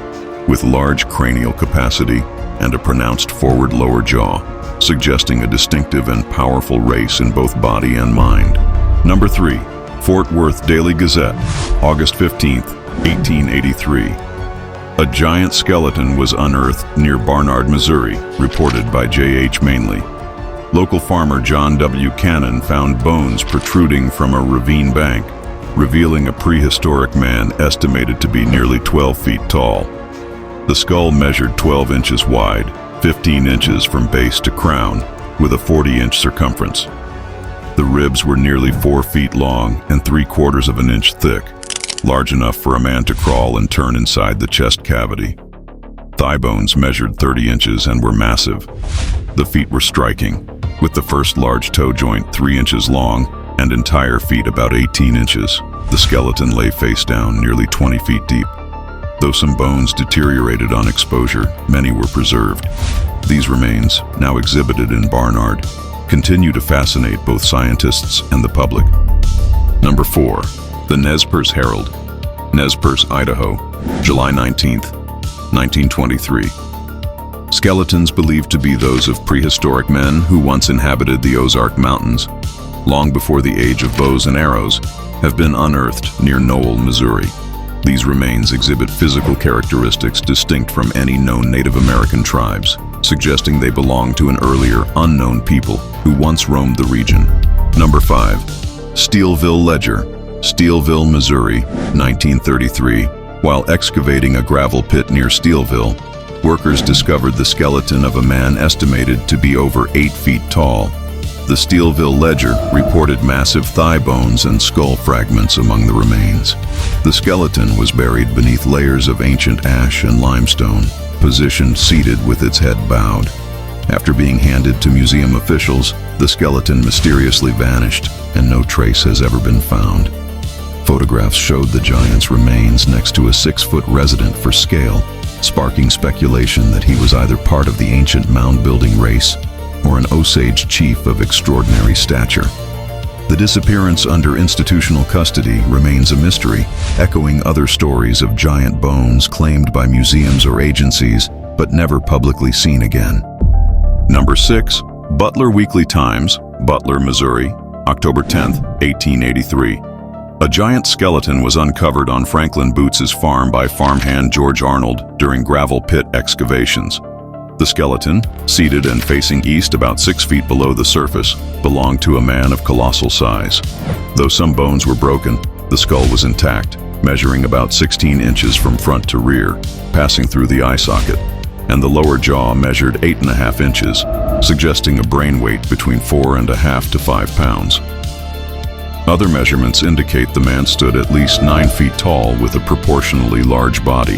with large cranial capacity and a pronounced forward lower jaw, suggesting a distinctive and powerful race in both body and mind. Number 3. Fort Worth Daily Gazette, August 15, 1883. A giant skeleton was unearthed near Barnard, Missouri, reported by J.H. Mainley. Local farmer John W. Cannon found bones protruding from a ravine bank, revealing a prehistoric man estimated to be nearly 12 feet tall. The skull measured 12 inches wide, 15 inches from base to crown, with a 40-inch circumference. The ribs were nearly 4 feet long and 3/4 of an inch thick, large enough for a man to crawl and turn inside the chest cavity. Thigh bones measured 30 inches and were massive. The feet were striking, with the first large toe joint 3 inches long and entire feet about 18 inches. The skeleton lay face down, nearly 20 feet deep. Though some bones deteriorated on exposure, many were preserved. These remains, now exhibited in Barnard, continue to fascinate both scientists and the public. Number 4. The Nez Perce Herald, Nez Perce, Idaho, July 19, 1923. Skeletons believed to be those of prehistoric men who once inhabited the Ozark Mountains, long before the age of bows and arrows, have been unearthed near Knoll, Missouri. These remains exhibit physical characteristics distinct from any known Native American tribes, suggesting they belong to an earlier, unknown people who once roamed the region. Number 5. Steelville Ledger, Steelville, Missouri, 1933. While excavating a gravel pit near Steelville, workers discovered the skeleton of a man estimated to be over 8 feet tall. The Steelville Ledger reported massive thigh bones and skull fragments among the remains. The skeleton was buried beneath layers of ancient ash and limestone, positioned seated with its head bowed. After being handed to museum officials, the skeleton mysteriously vanished, and no trace has ever been found. Photographs showed the giant's remains next to a 6-foot resident for scale, sparking speculation that he was either part of the ancient mound-building race or an Osage chief of extraordinary stature. The disappearance under institutional custody remains a mystery, echoing other stories of giant bones claimed by museums or agencies, but never publicly seen again. Number 6. Butler Weekly Times, Butler, Missouri, October 10, 1883. A giant skeleton was uncovered on Franklin Boots's farm by farmhand George Arnold during gravel pit excavations. The skeleton, seated and facing east about 6 feet below the surface, belonged to a man of colossal size. Though some bones were broken, the skull was intact, measuring about 16 inches from front to rear, passing through the eye socket, and the lower jaw measured 8.5 inches, suggesting a brain weight between 4.5 to 5 pounds. Other measurements indicate the man stood at least 9 feet tall with a proportionally large body.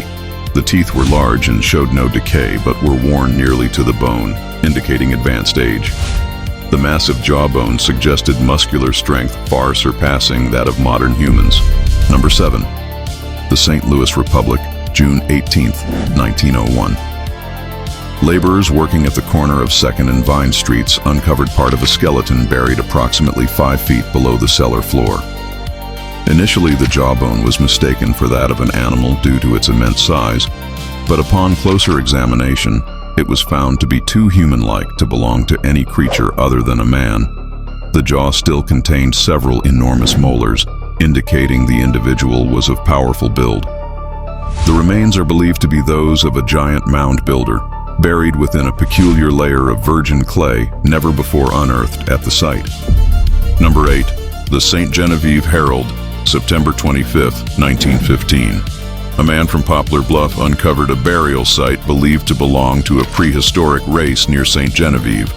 The teeth were large and showed no decay but were worn nearly to the bone, indicating advanced age. The massive jawbone suggested muscular strength far surpassing that of modern humans. Number 7. The St. Louis Republic, June 18, 1901. Laborers working at the corner of 2nd and Vine Streets uncovered part of a skeleton buried approximately 5 feet below the cellar floor. Initially, the jawbone was mistaken for that of an animal due to its immense size, but upon closer examination, it was found to be too human-like to belong to any creature other than a man. The jaw still contained several enormous molars, indicating the individual was of powerful build. The remains are believed to be those of a giant mound builder, buried within a peculiar layer of virgin clay never before unearthed at the site. Number 8. The St. Genevieve Herald, September 25, 1915. A man from Poplar Bluff uncovered a burial site believed to belong to a prehistoric race near St. Genevieve.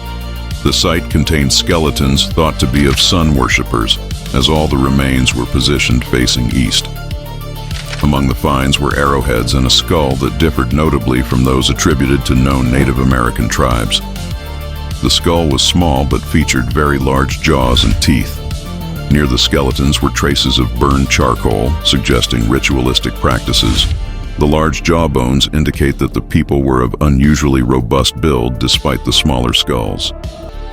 The site contained skeletons thought to be of sun worshippers, as all the remains were positioned facing east. Among the finds were arrowheads and a skull that differed notably from those attributed to known Native American tribes. The skull was small but featured very large jaws and teeth. Near the skeletons were traces of burned charcoal, suggesting ritualistic practices. The large jawbones indicate that the people were of unusually robust build despite the smaller skulls.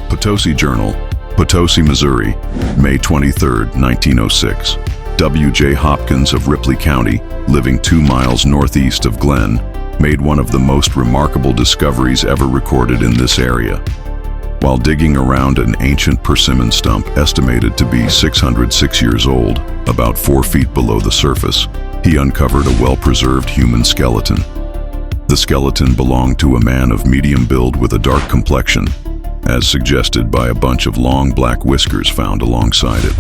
Potosi Journal, Potosi, Missouri, May 23, 1906. W.J. Hopkins of Ripley County, living 2 miles northeast of Glen, made one of the most remarkable discoveries ever recorded in this area. While digging around an ancient persimmon stump estimated to be 606 years old, about 4 feet below the surface, he uncovered a well-preserved human skeleton. The skeleton belonged to a man of medium build with a dark complexion, as suggested by a bunch of long black whiskers found alongside it.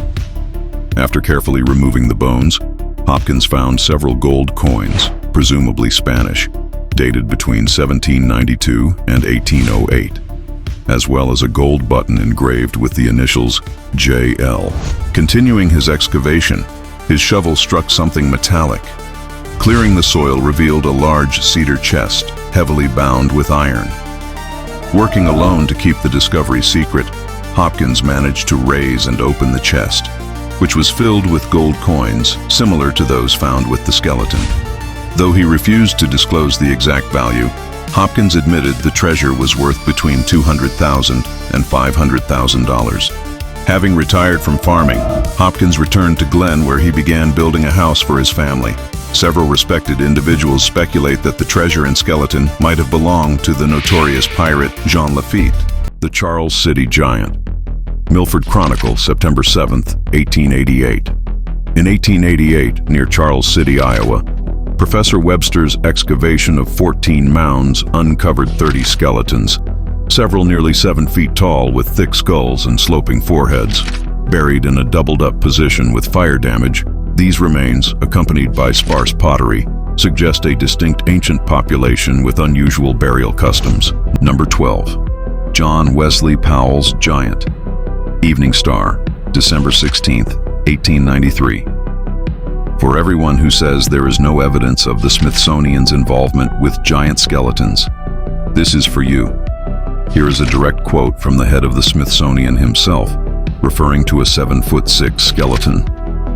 After carefully removing the bones, Hopkins found several gold coins, presumably Spanish, dated between 1792 and 1808, as well as a gold button engraved with the initials J.L. Continuing his excavation, his shovel struck something metallic. Clearing the soil revealed a large cedar chest, heavily bound with iron. Working alone to keep the discovery secret, Hopkins managed to raise and open the chest, which was filled with gold coins similar to those found with the skeleton. Though he refused to disclose the exact value, Hopkins admitted the treasure was worth between $200,000 and $500,000. Having retired from farming, Hopkins returned to Glen where he began building a house for his family. Several respected individuals speculate that the treasure and skeleton might have belonged to the notorious pirate Jean Lafitte, the Charles City Giant. Milford Chronicle, September 7, 1888. In 1888, near Charles City, Iowa, Professor Webster's excavation of 14 mounds uncovered 30 skeletons, several nearly 7 feet tall with thick skulls and sloping foreheads. Buried in a doubled-up position with fire damage, these remains, accompanied by sparse pottery, suggest a distinct ancient population with unusual burial customs. Number 12. John Wesley Powell's Giant. Evening Star, December 16, 1893. For everyone who says there is no evidence of the Smithsonian's involvement with giant skeletons, this is for you. Here is a direct quote from the head of the Smithsonian himself, referring to a 7'6" skeleton.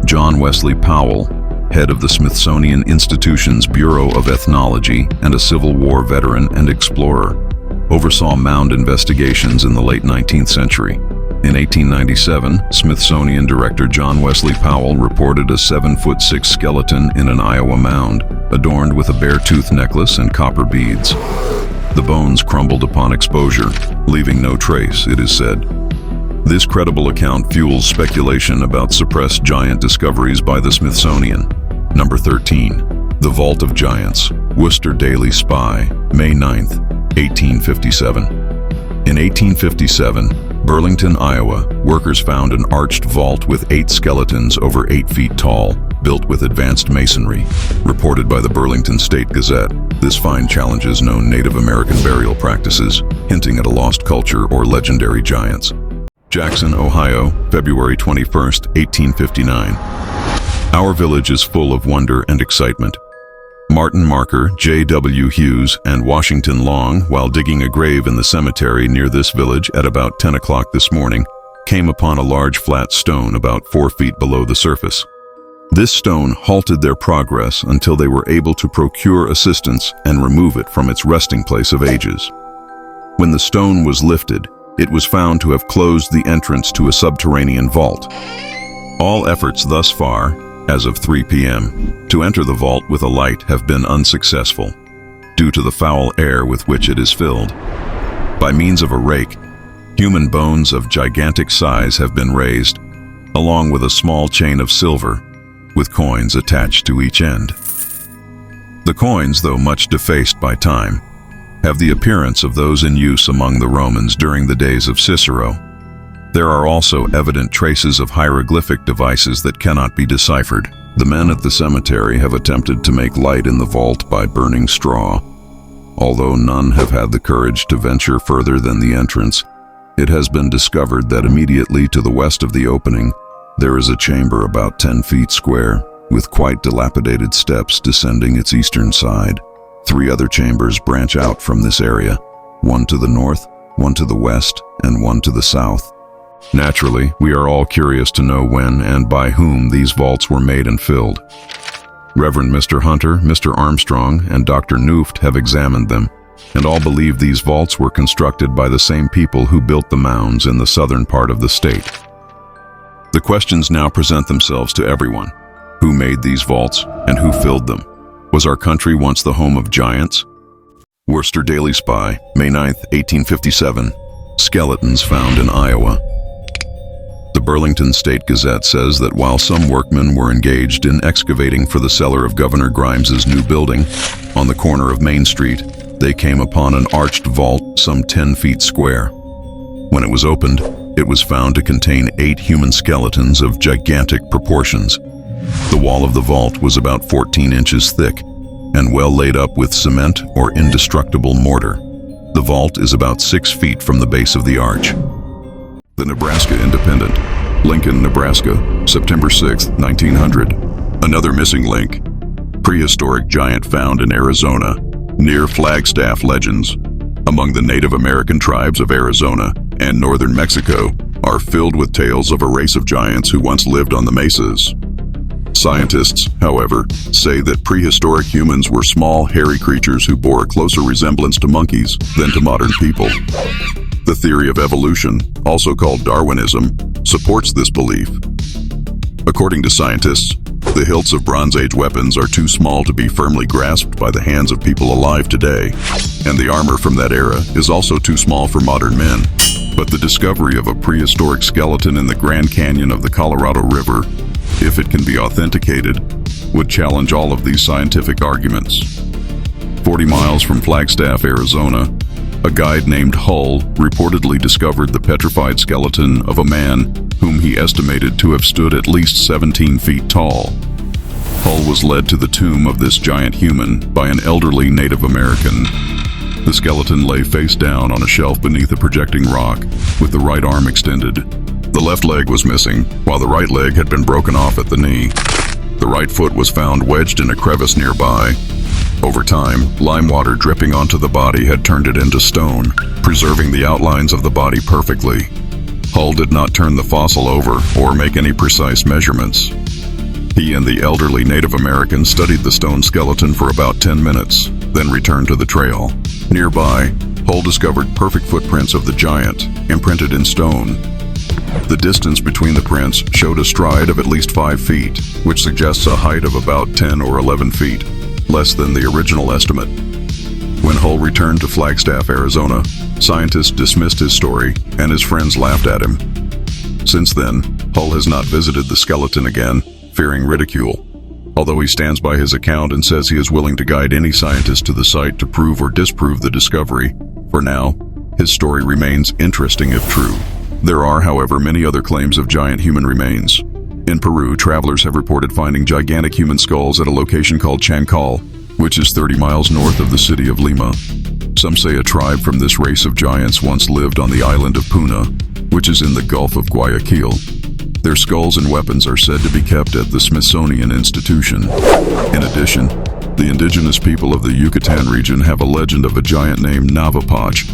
John Wesley Powell, head of the Smithsonian Institution's Bureau of Ethnology and a Civil War veteran and explorer, oversaw mound investigations in the late 19th century. In 1897, Smithsonian Director John Wesley Powell reported a 7'6" skeleton in an Iowa mound, adorned with a bear-tooth necklace and copper beads. The bones crumbled upon exposure, leaving no trace, it is said. This credible account fuels speculation about suppressed giant discoveries by the Smithsonian. Number 13. The Vault of Giants, Worcester Daily Spy, May 9, 1857. In 1857, Burlington, Iowa, workers found an arched vault with 8 skeletons over 8 feet tall, built with advanced masonry. Reported by the Burlington State Gazette, this find challenges known Native American burial practices, hinting at a lost culture or legendary giants. Jackson, Ohio, February 21, 1859. Our village is full of wonder and excitement. Martin Marker, J.W. Hughes, and Washington Long, while digging a grave in the cemetery near this village at about 10 o'clock this morning, came upon a large flat stone about 4 feet below the surface. This stone halted their progress until they were able to procure assistance and remove it from its resting place of ages. When the stone was lifted, it was found to have closed the entrance to a subterranean vault. All efforts thus far, as of 3 p.m., to enter the vault with a light have been unsuccessful, due to the foul air with which it is filled. By means of a rake, human bones of gigantic size have been raised, along with a small chain of silver, with coins attached to each end. The coins, though much defaced by time, have the appearance of those in use among the Romans during the days of Cicero. There are also evident traces of hieroglyphic devices that cannot be deciphered. The men at the cemetery have attempted to make light in the vault by burning straw. Although none have had the courage to venture further than the entrance, it has been discovered that immediately to the west of the opening, there is a chamber about 10 feet square, with quite dilapidated steps descending its eastern side. 3 other chambers branch out from this area, one to the north, one to the west, and one to the south. Naturally, we are all curious to know when and by whom these vaults were made and filled. Reverend Mr. Hunter, Mr. Armstrong, and Dr. Nooft have examined them, and all believe these vaults were constructed by the same people who built the mounds in the southern part of the state. The questions now present themselves to everyone. Who made these vaults, and who filled them? Was our country once the home of giants? Worcester Daily Spy, May 9, 1857. Skeletons found in Iowa. The Burlington State Gazette says that while some workmen were engaged in excavating for the cellar of Governor Grimes's new building on the corner of Main Street, they came upon an arched vault some 10 feet square. When it was opened, it was found to contain 8 human skeletons of gigantic proportions. The wall of the vault was about 14 inches thick and well laid up with cement or indestructible mortar. The vault is about 6 feet from the base of the arch. The Nebraska Independent, Lincoln, Nebraska, September 6, 1900. Another missing link. Prehistoric giant found in Arizona, near Flagstaff legends. Among the Native American tribes of Arizona and northern Mexico are filled with tales of a race of giants who once lived on the mesas. Scientists, however, say that prehistoric humans were small, hairy creatures who bore a closer resemblance to monkeys than to modern people. The theory of evolution, also called Darwinism, supports this belief. According to scientists, the hilts of Bronze Age weapons are too small to be firmly grasped by the hands of people alive today, and the armor from that era is also too small for modern men. But the discovery of a prehistoric skeleton in the Grand Canyon of the Colorado River, if it can be authenticated, would challenge all of these scientific arguments. 40 miles from Flagstaff, Arizona, a guide named Hull reportedly discovered the petrified skeleton of a man whom he estimated to have stood at least 17 feet tall. Hull was led to the tomb of this giant human by an elderly Native American. The skeleton lay face down on a shelf beneath a projecting rock, with the right arm extended. The left leg was missing, while the right leg had been broken off at the knee. The right foot was found wedged in a crevice nearby. Over time, lime water dripping onto the body had turned it into stone, preserving the outlines of the body perfectly. Hull did not turn the fossil over or make any precise measurements. He and the elderly Native American studied the stone skeleton for about 10 minutes, then returned to the trail. Nearby, Hull discovered perfect footprints of the giant, imprinted in stone. The distance between the prints showed a stride of at least 5 feet, which suggests a height of about 10 or 11 feet, less than the original estimate. When Hull returned to Flagstaff, Arizona, scientists dismissed his story and his friends laughed at him. Since then, Hull has not visited the skeleton again, fearing ridicule. Although he stands by his account and says he is willing to guide any scientist to the site to prove or disprove the discovery, for now, his story remains interesting if true. There are, however, many other claims of giant human remains. In Peru, travelers have reported finding gigantic human skulls at a location called Chancall, which is 30 miles north of the city of Lima. Some say a tribe from this race of giants once lived on the island of Puna, which is in the Gulf of Guayaquil. Their skulls and weapons are said to be kept at the Smithsonian Institution. In addition, the indigenous people of the Yucatan region have a legend of a giant named Navapoch,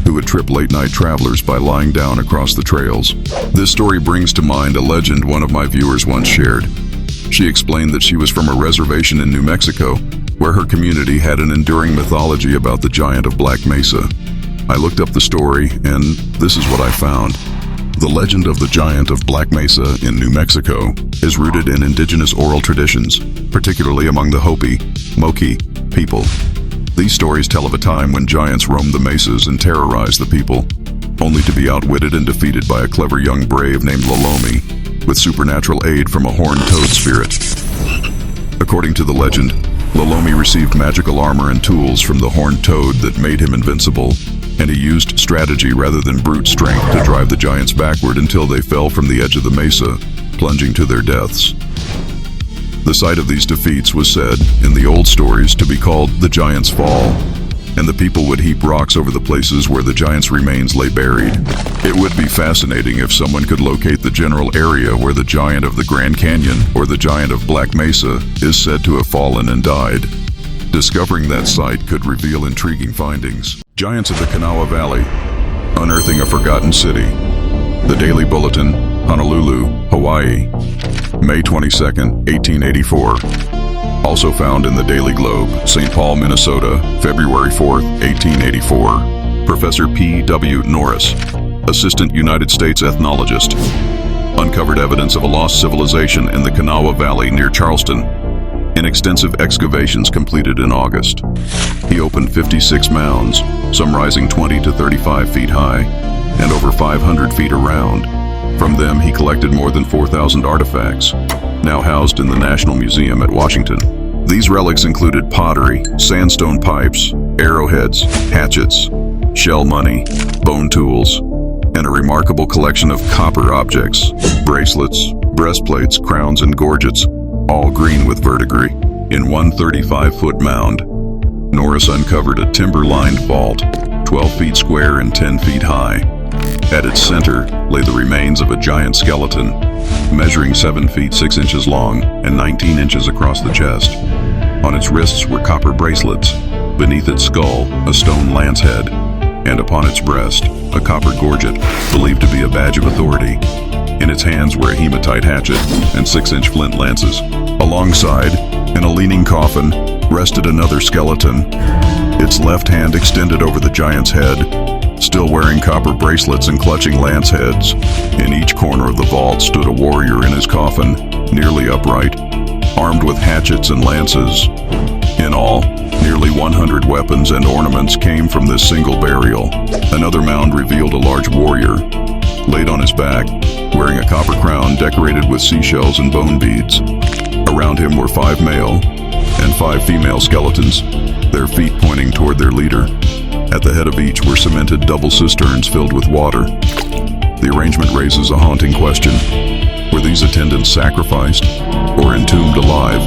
who would trip late-night travelers by lying down across the trails. This story brings to mind a legend one of my viewers once shared. She explained that she was from a reservation in New Mexico, where her community had an enduring mythology about the giant of Black Mesa. I looked up the story, and this is what I found. The legend of the giant of Black Mesa in New Mexico is rooted in indigenous oral traditions, particularly among the Hopi, Moki people. These stories tell of a time when giants roamed the mesas and terrorized the people, only to be outwitted and defeated by a clever young brave named Lolomi, with supernatural aid from a horned toad spirit. According to the legend, Lolomi received magical armor and tools from the horned toad that made him invincible, and he used strategy rather than brute strength to drive the giants backward until they fell from the edge of the mesa, plunging to their deaths. The site of these defeats was said, in the old stories, to be called the Giant's Fall, and the people would heap rocks over the places where the giant's remains lay buried. It would be fascinating if someone could locate the general area where the giant of the Grand Canyon or the giant of Black Mesa is said to have fallen and died. Discovering that site could reveal intriguing findings. Giants of the Kanawha Valley, unearthing a forgotten city. The Daily Bulletin, Honolulu, Hawaii, May 22, 1884. Also found in the Daily Globe, St. Paul, Minnesota, February 4, 1884. Professor P.W. Norris, Assistant United States Ethnologist, uncovered evidence of a lost civilization in the Kanawha Valley near Charleston, in extensive excavations completed in August. He opened 56 mounds, some rising 20 to 35 feet high, and over 500 feet around. From them, he collected more than 4,000 artifacts, now housed in the National Museum at Washington. These relics included pottery, sandstone pipes, arrowheads, hatchets, shell money, bone tools, and a remarkable collection of copper objects, bracelets, breastplates, crowns, and gorgets, all green with verdigris. In one 35-foot mound, Norris uncovered a timber-lined vault, 12 feet square and 10 feet high. At its center lay the remains of a giant skeleton, measuring 7 feet 6 inches long and 19 inches across the chest. On its wrists were copper bracelets, beneath its skull a stone lance head, and upon its breast a copper gorget, believed to be a badge of authority. In its hands were a hematite hatchet and 6-inch flint lances. Alongside, in a leaning coffin, rested another skeleton, its left hand extended over the giant's head, still wearing copper bracelets and clutching lance heads. In each corner of the vault stood a warrior in his coffin, nearly upright, armed with hatchets and lances. In all, nearly 100 weapons and ornaments came from this single burial. Another mound revealed a large warrior, laid on his back, wearing a copper crown decorated with seashells and bone beads. Around him were 5 male and 5 female skeletons, their feet pointing toward their leader. At the head of each were cemented double cisterns filled with water. The arrangement raises a haunting question. Were these attendants sacrificed or entombed alive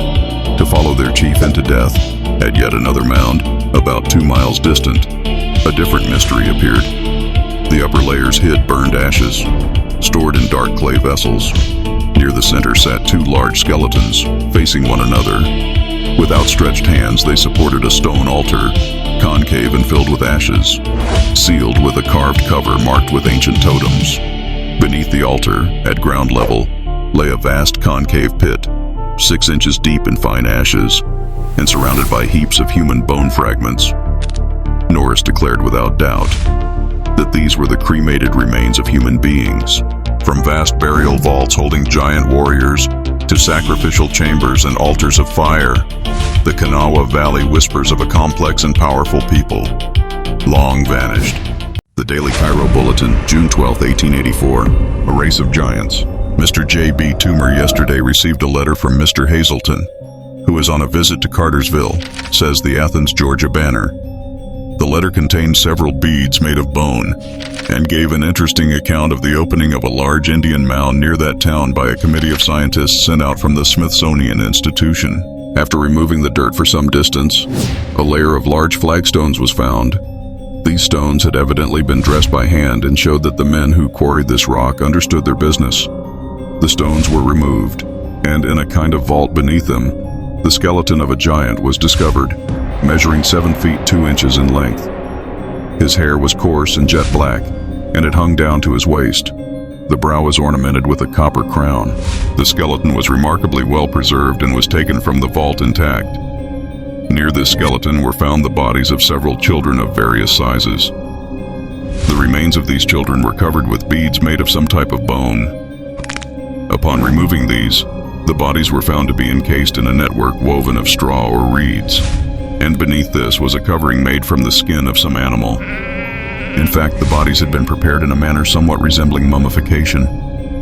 to follow their chief into death? At yet another mound, about 2 miles distant, a different mystery appeared. The upper layers hid burned ashes, stored in dark clay vessels. Near the center sat 2 large skeletons, facing one another. With outstretched hands, they supported a stone altar, concave and filled with ashes, sealed with a carved cover marked with ancient totems. Beneath the altar, at ground level, lay a vast concave pit, 6 inches deep in fine ashes, and surrounded by heaps of human bone fragments. Norris declared without doubt that these were the cremated remains of human beings. From vast burial vaults holding giant warriors to sacrificial chambers and altars of fire, the Kanawha Valley whispers of a complex and powerful people, long vanished. The Daily Cairo Bulletin, June 12, 1884. A race of giants. Mr. J.B. Toomer yesterday received a letter from Mr. Hazelton, who is on a visit to Cartersville, says the Athens, Georgia Banner. The letter contained several beads made of bone and gave an interesting account of the opening of a large Indian mound near that town by a committee of scientists sent out from the Smithsonian Institution. After removing the dirt for some distance, a layer of large flagstones was found. These stones had evidently been dressed by hand and showed that the men who quarried this rock understood their business. The stones were removed, and in a kind of vault beneath them, the skeleton of a giant was discovered, measuring 7 feet 2 inches in length. His hair was coarse and jet black, and it hung down to his waist. The brow was ornamented with a copper crown. The skeleton was remarkably well preserved and was taken from the vault intact. Near this skeleton were found the bodies of several children of various sizes. The remains of these children were covered with beads made of some type of bone. Upon removing these, the bodies were found to be encased in a network woven of straw or reeds, and beneath this was a covering made from the skin of some animal. In fact, the bodies had been prepared in a manner somewhat resembling mummification,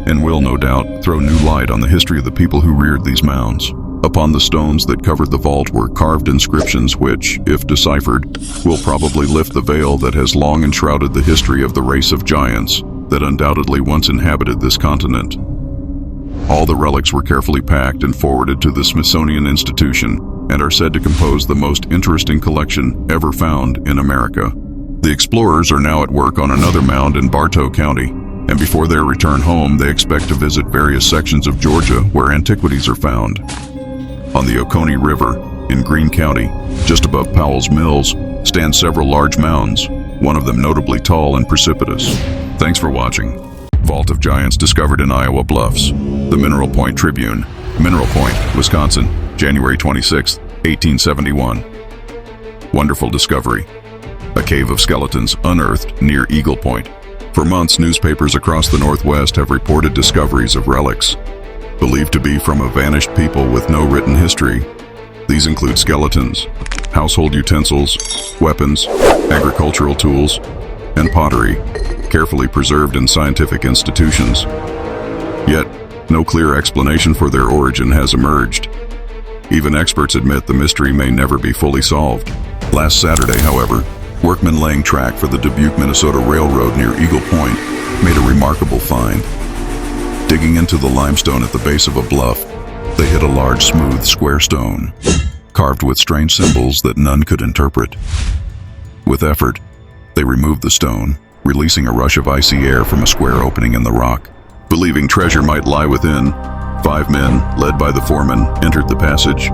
and will, no doubt, throw new light on the history of the people who reared these mounds. Upon the stones that covered the vault were carved inscriptions which, if deciphered, will probably lift the veil that has long enshrouded the history of the race of giants that undoubtedly once inhabited this continent. All the relics were carefully packed and forwarded to the Smithsonian Institution and are said to compose the most interesting collection ever found in America. The explorers are now at work on another mound in Bartow County, and before their return home they expect to visit various sections of Georgia where antiquities are found. On the Oconee River, in Greene County, just above Powell's Mills, stand several large mounds, one of them notably tall and precipitous. Thanks for watching. Vault of Giants discovered in Iowa Bluffs. The Mineral Point Tribune, Mineral Point, Wisconsin, January 26, 1871. Wonderful discovery. A cave of skeletons unearthed near Eagle Point. For months, newspapers across the Northwest have reported discoveries of relics, believed to be from a vanished people with no written history. These include skeletons, household utensils, weapons, agricultural tools, and pottery, carefully preserved in scientific institutions. Yet, no clear explanation for their origin has emerged. Even experts admit the mystery may never be fully solved. Last Saturday, however, workmen laying track for the Dubuque, Minnesota Railroad near Eagle Point made a remarkable find. Digging into the limestone at the base of a bluff, they hit a large, smooth, square stone, carved with strange symbols that none could interpret. With effort, they removed the stone, releasing a rush of icy air from a square opening in the rock. Believing treasure might lie within, 5 men, led by the foreman, entered the passage.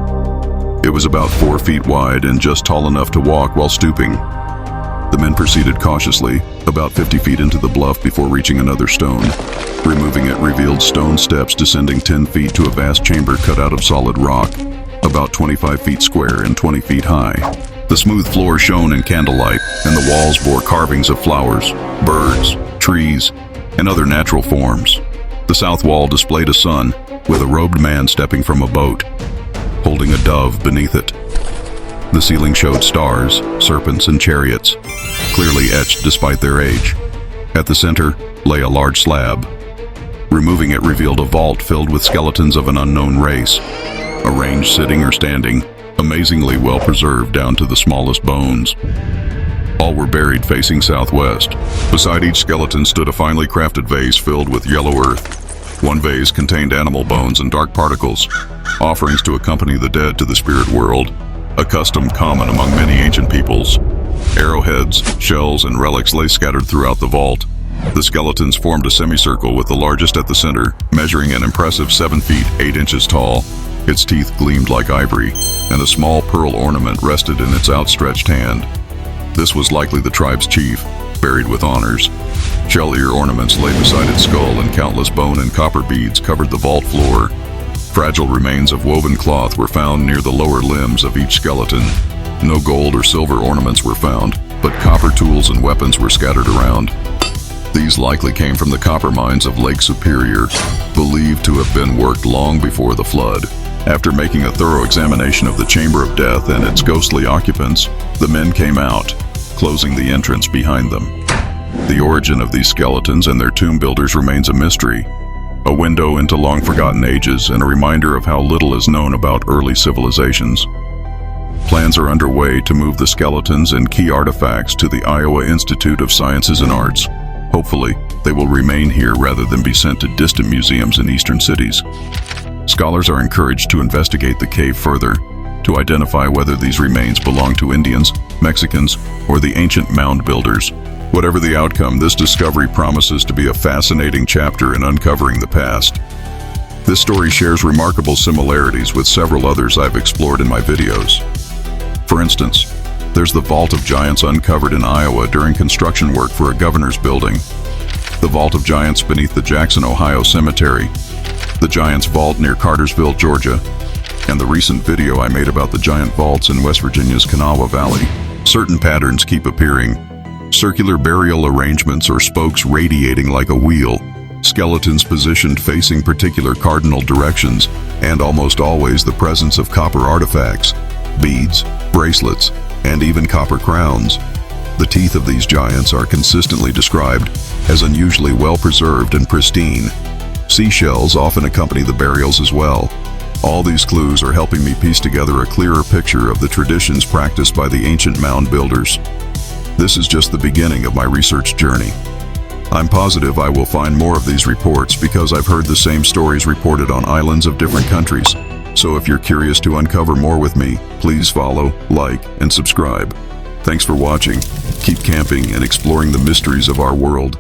It was about 4 feet wide and just tall enough to walk while stooping. The men proceeded cautiously, about 50 feet into the bluff before reaching another stone. Removing it revealed stone steps descending 10 feet to a vast chamber cut out of solid rock, about 25 feet square and 20 feet high. The smooth floor shone in candlelight, and the walls bore carvings of flowers, birds, trees, and other natural forms. The south wall displayed a sun, with a robed man stepping from a boat, holding a dove beneath it. The ceiling showed stars, serpents, and chariots, clearly etched despite their age. At the center lay a large slab. Removing it revealed a vault filled with skeletons of an unknown race, arranged sitting or standing, amazingly well preserved down to the smallest bones. All were buried facing southwest. Beside each skeleton stood a finely crafted vase filled with yellow earth. One vase contained animal bones and dark particles, offerings to accompany the dead to the spirit world, a custom common among many ancient peoples. Arrowheads, shells, and relics lay scattered throughout the vault. The skeletons formed a semicircle with the largest at the center, measuring an impressive 7 feet 8 inches tall. Its teeth gleamed like ivory, and a small pearl ornament rested in its outstretched hand. This was likely the tribe's chief, buried with honors. Shell ear ornaments lay beside its skull, and countless bone and copper beads covered the vault floor. Fragile remains of woven cloth were found near the lower limbs of each skeleton. No gold or silver ornaments were found, but copper tools and weapons were scattered around. These likely came from the copper mines of Lake Superior, believed to have been worked long before the flood. After making a thorough examination of the chamber of death and its ghostly occupants, the men came out, closing the entrance behind them. The origin of these skeletons and their tomb builders remains a mystery, a window into long-forgotten ages and a reminder of how little is known about early civilizations. Plans are underway to move the skeletons and key artifacts to the Iowa Institute of Sciences and Arts. Hopefully, they will remain here rather than be sent to distant museums in eastern cities. Scholars are encouraged to investigate the cave further, to identify whether these remains belong to Indians, Mexicans, or the ancient mound builders. Whatever the outcome, this discovery promises to be a fascinating chapter in uncovering the past. This story shares remarkable similarities with several others I've explored in my videos. For instance, there's the Vault of Giants uncovered in Iowa during construction work for a governor's building, the Vault of Giants beneath the Jackson, Ohio cemetery, the Giants Vault near Cartersville, Georgia, and the recent video I made about the giant vaults in West Virginia's Kanawha Valley. Certain patterns keep appearing. Circular burial arrangements or spokes radiating like a wheel, skeletons positioned facing particular cardinal directions, and almost always the presence of copper artifacts, beads, bracelets, and even copper crowns. The teeth of these giants are consistently described as unusually well preserved and pristine. Seashells often accompany the burials as well. All these clues are helping me piece together a clearer picture of the traditions practiced by the ancient mound builders. This is just the beginning of my research journey. I'm positive I will find more of these reports because I've heard the same stories reported on islands of different countries. So if you're curious to uncover more with me, please follow, like, and subscribe. Thanks for watching. Keep camping and exploring the mysteries of our world.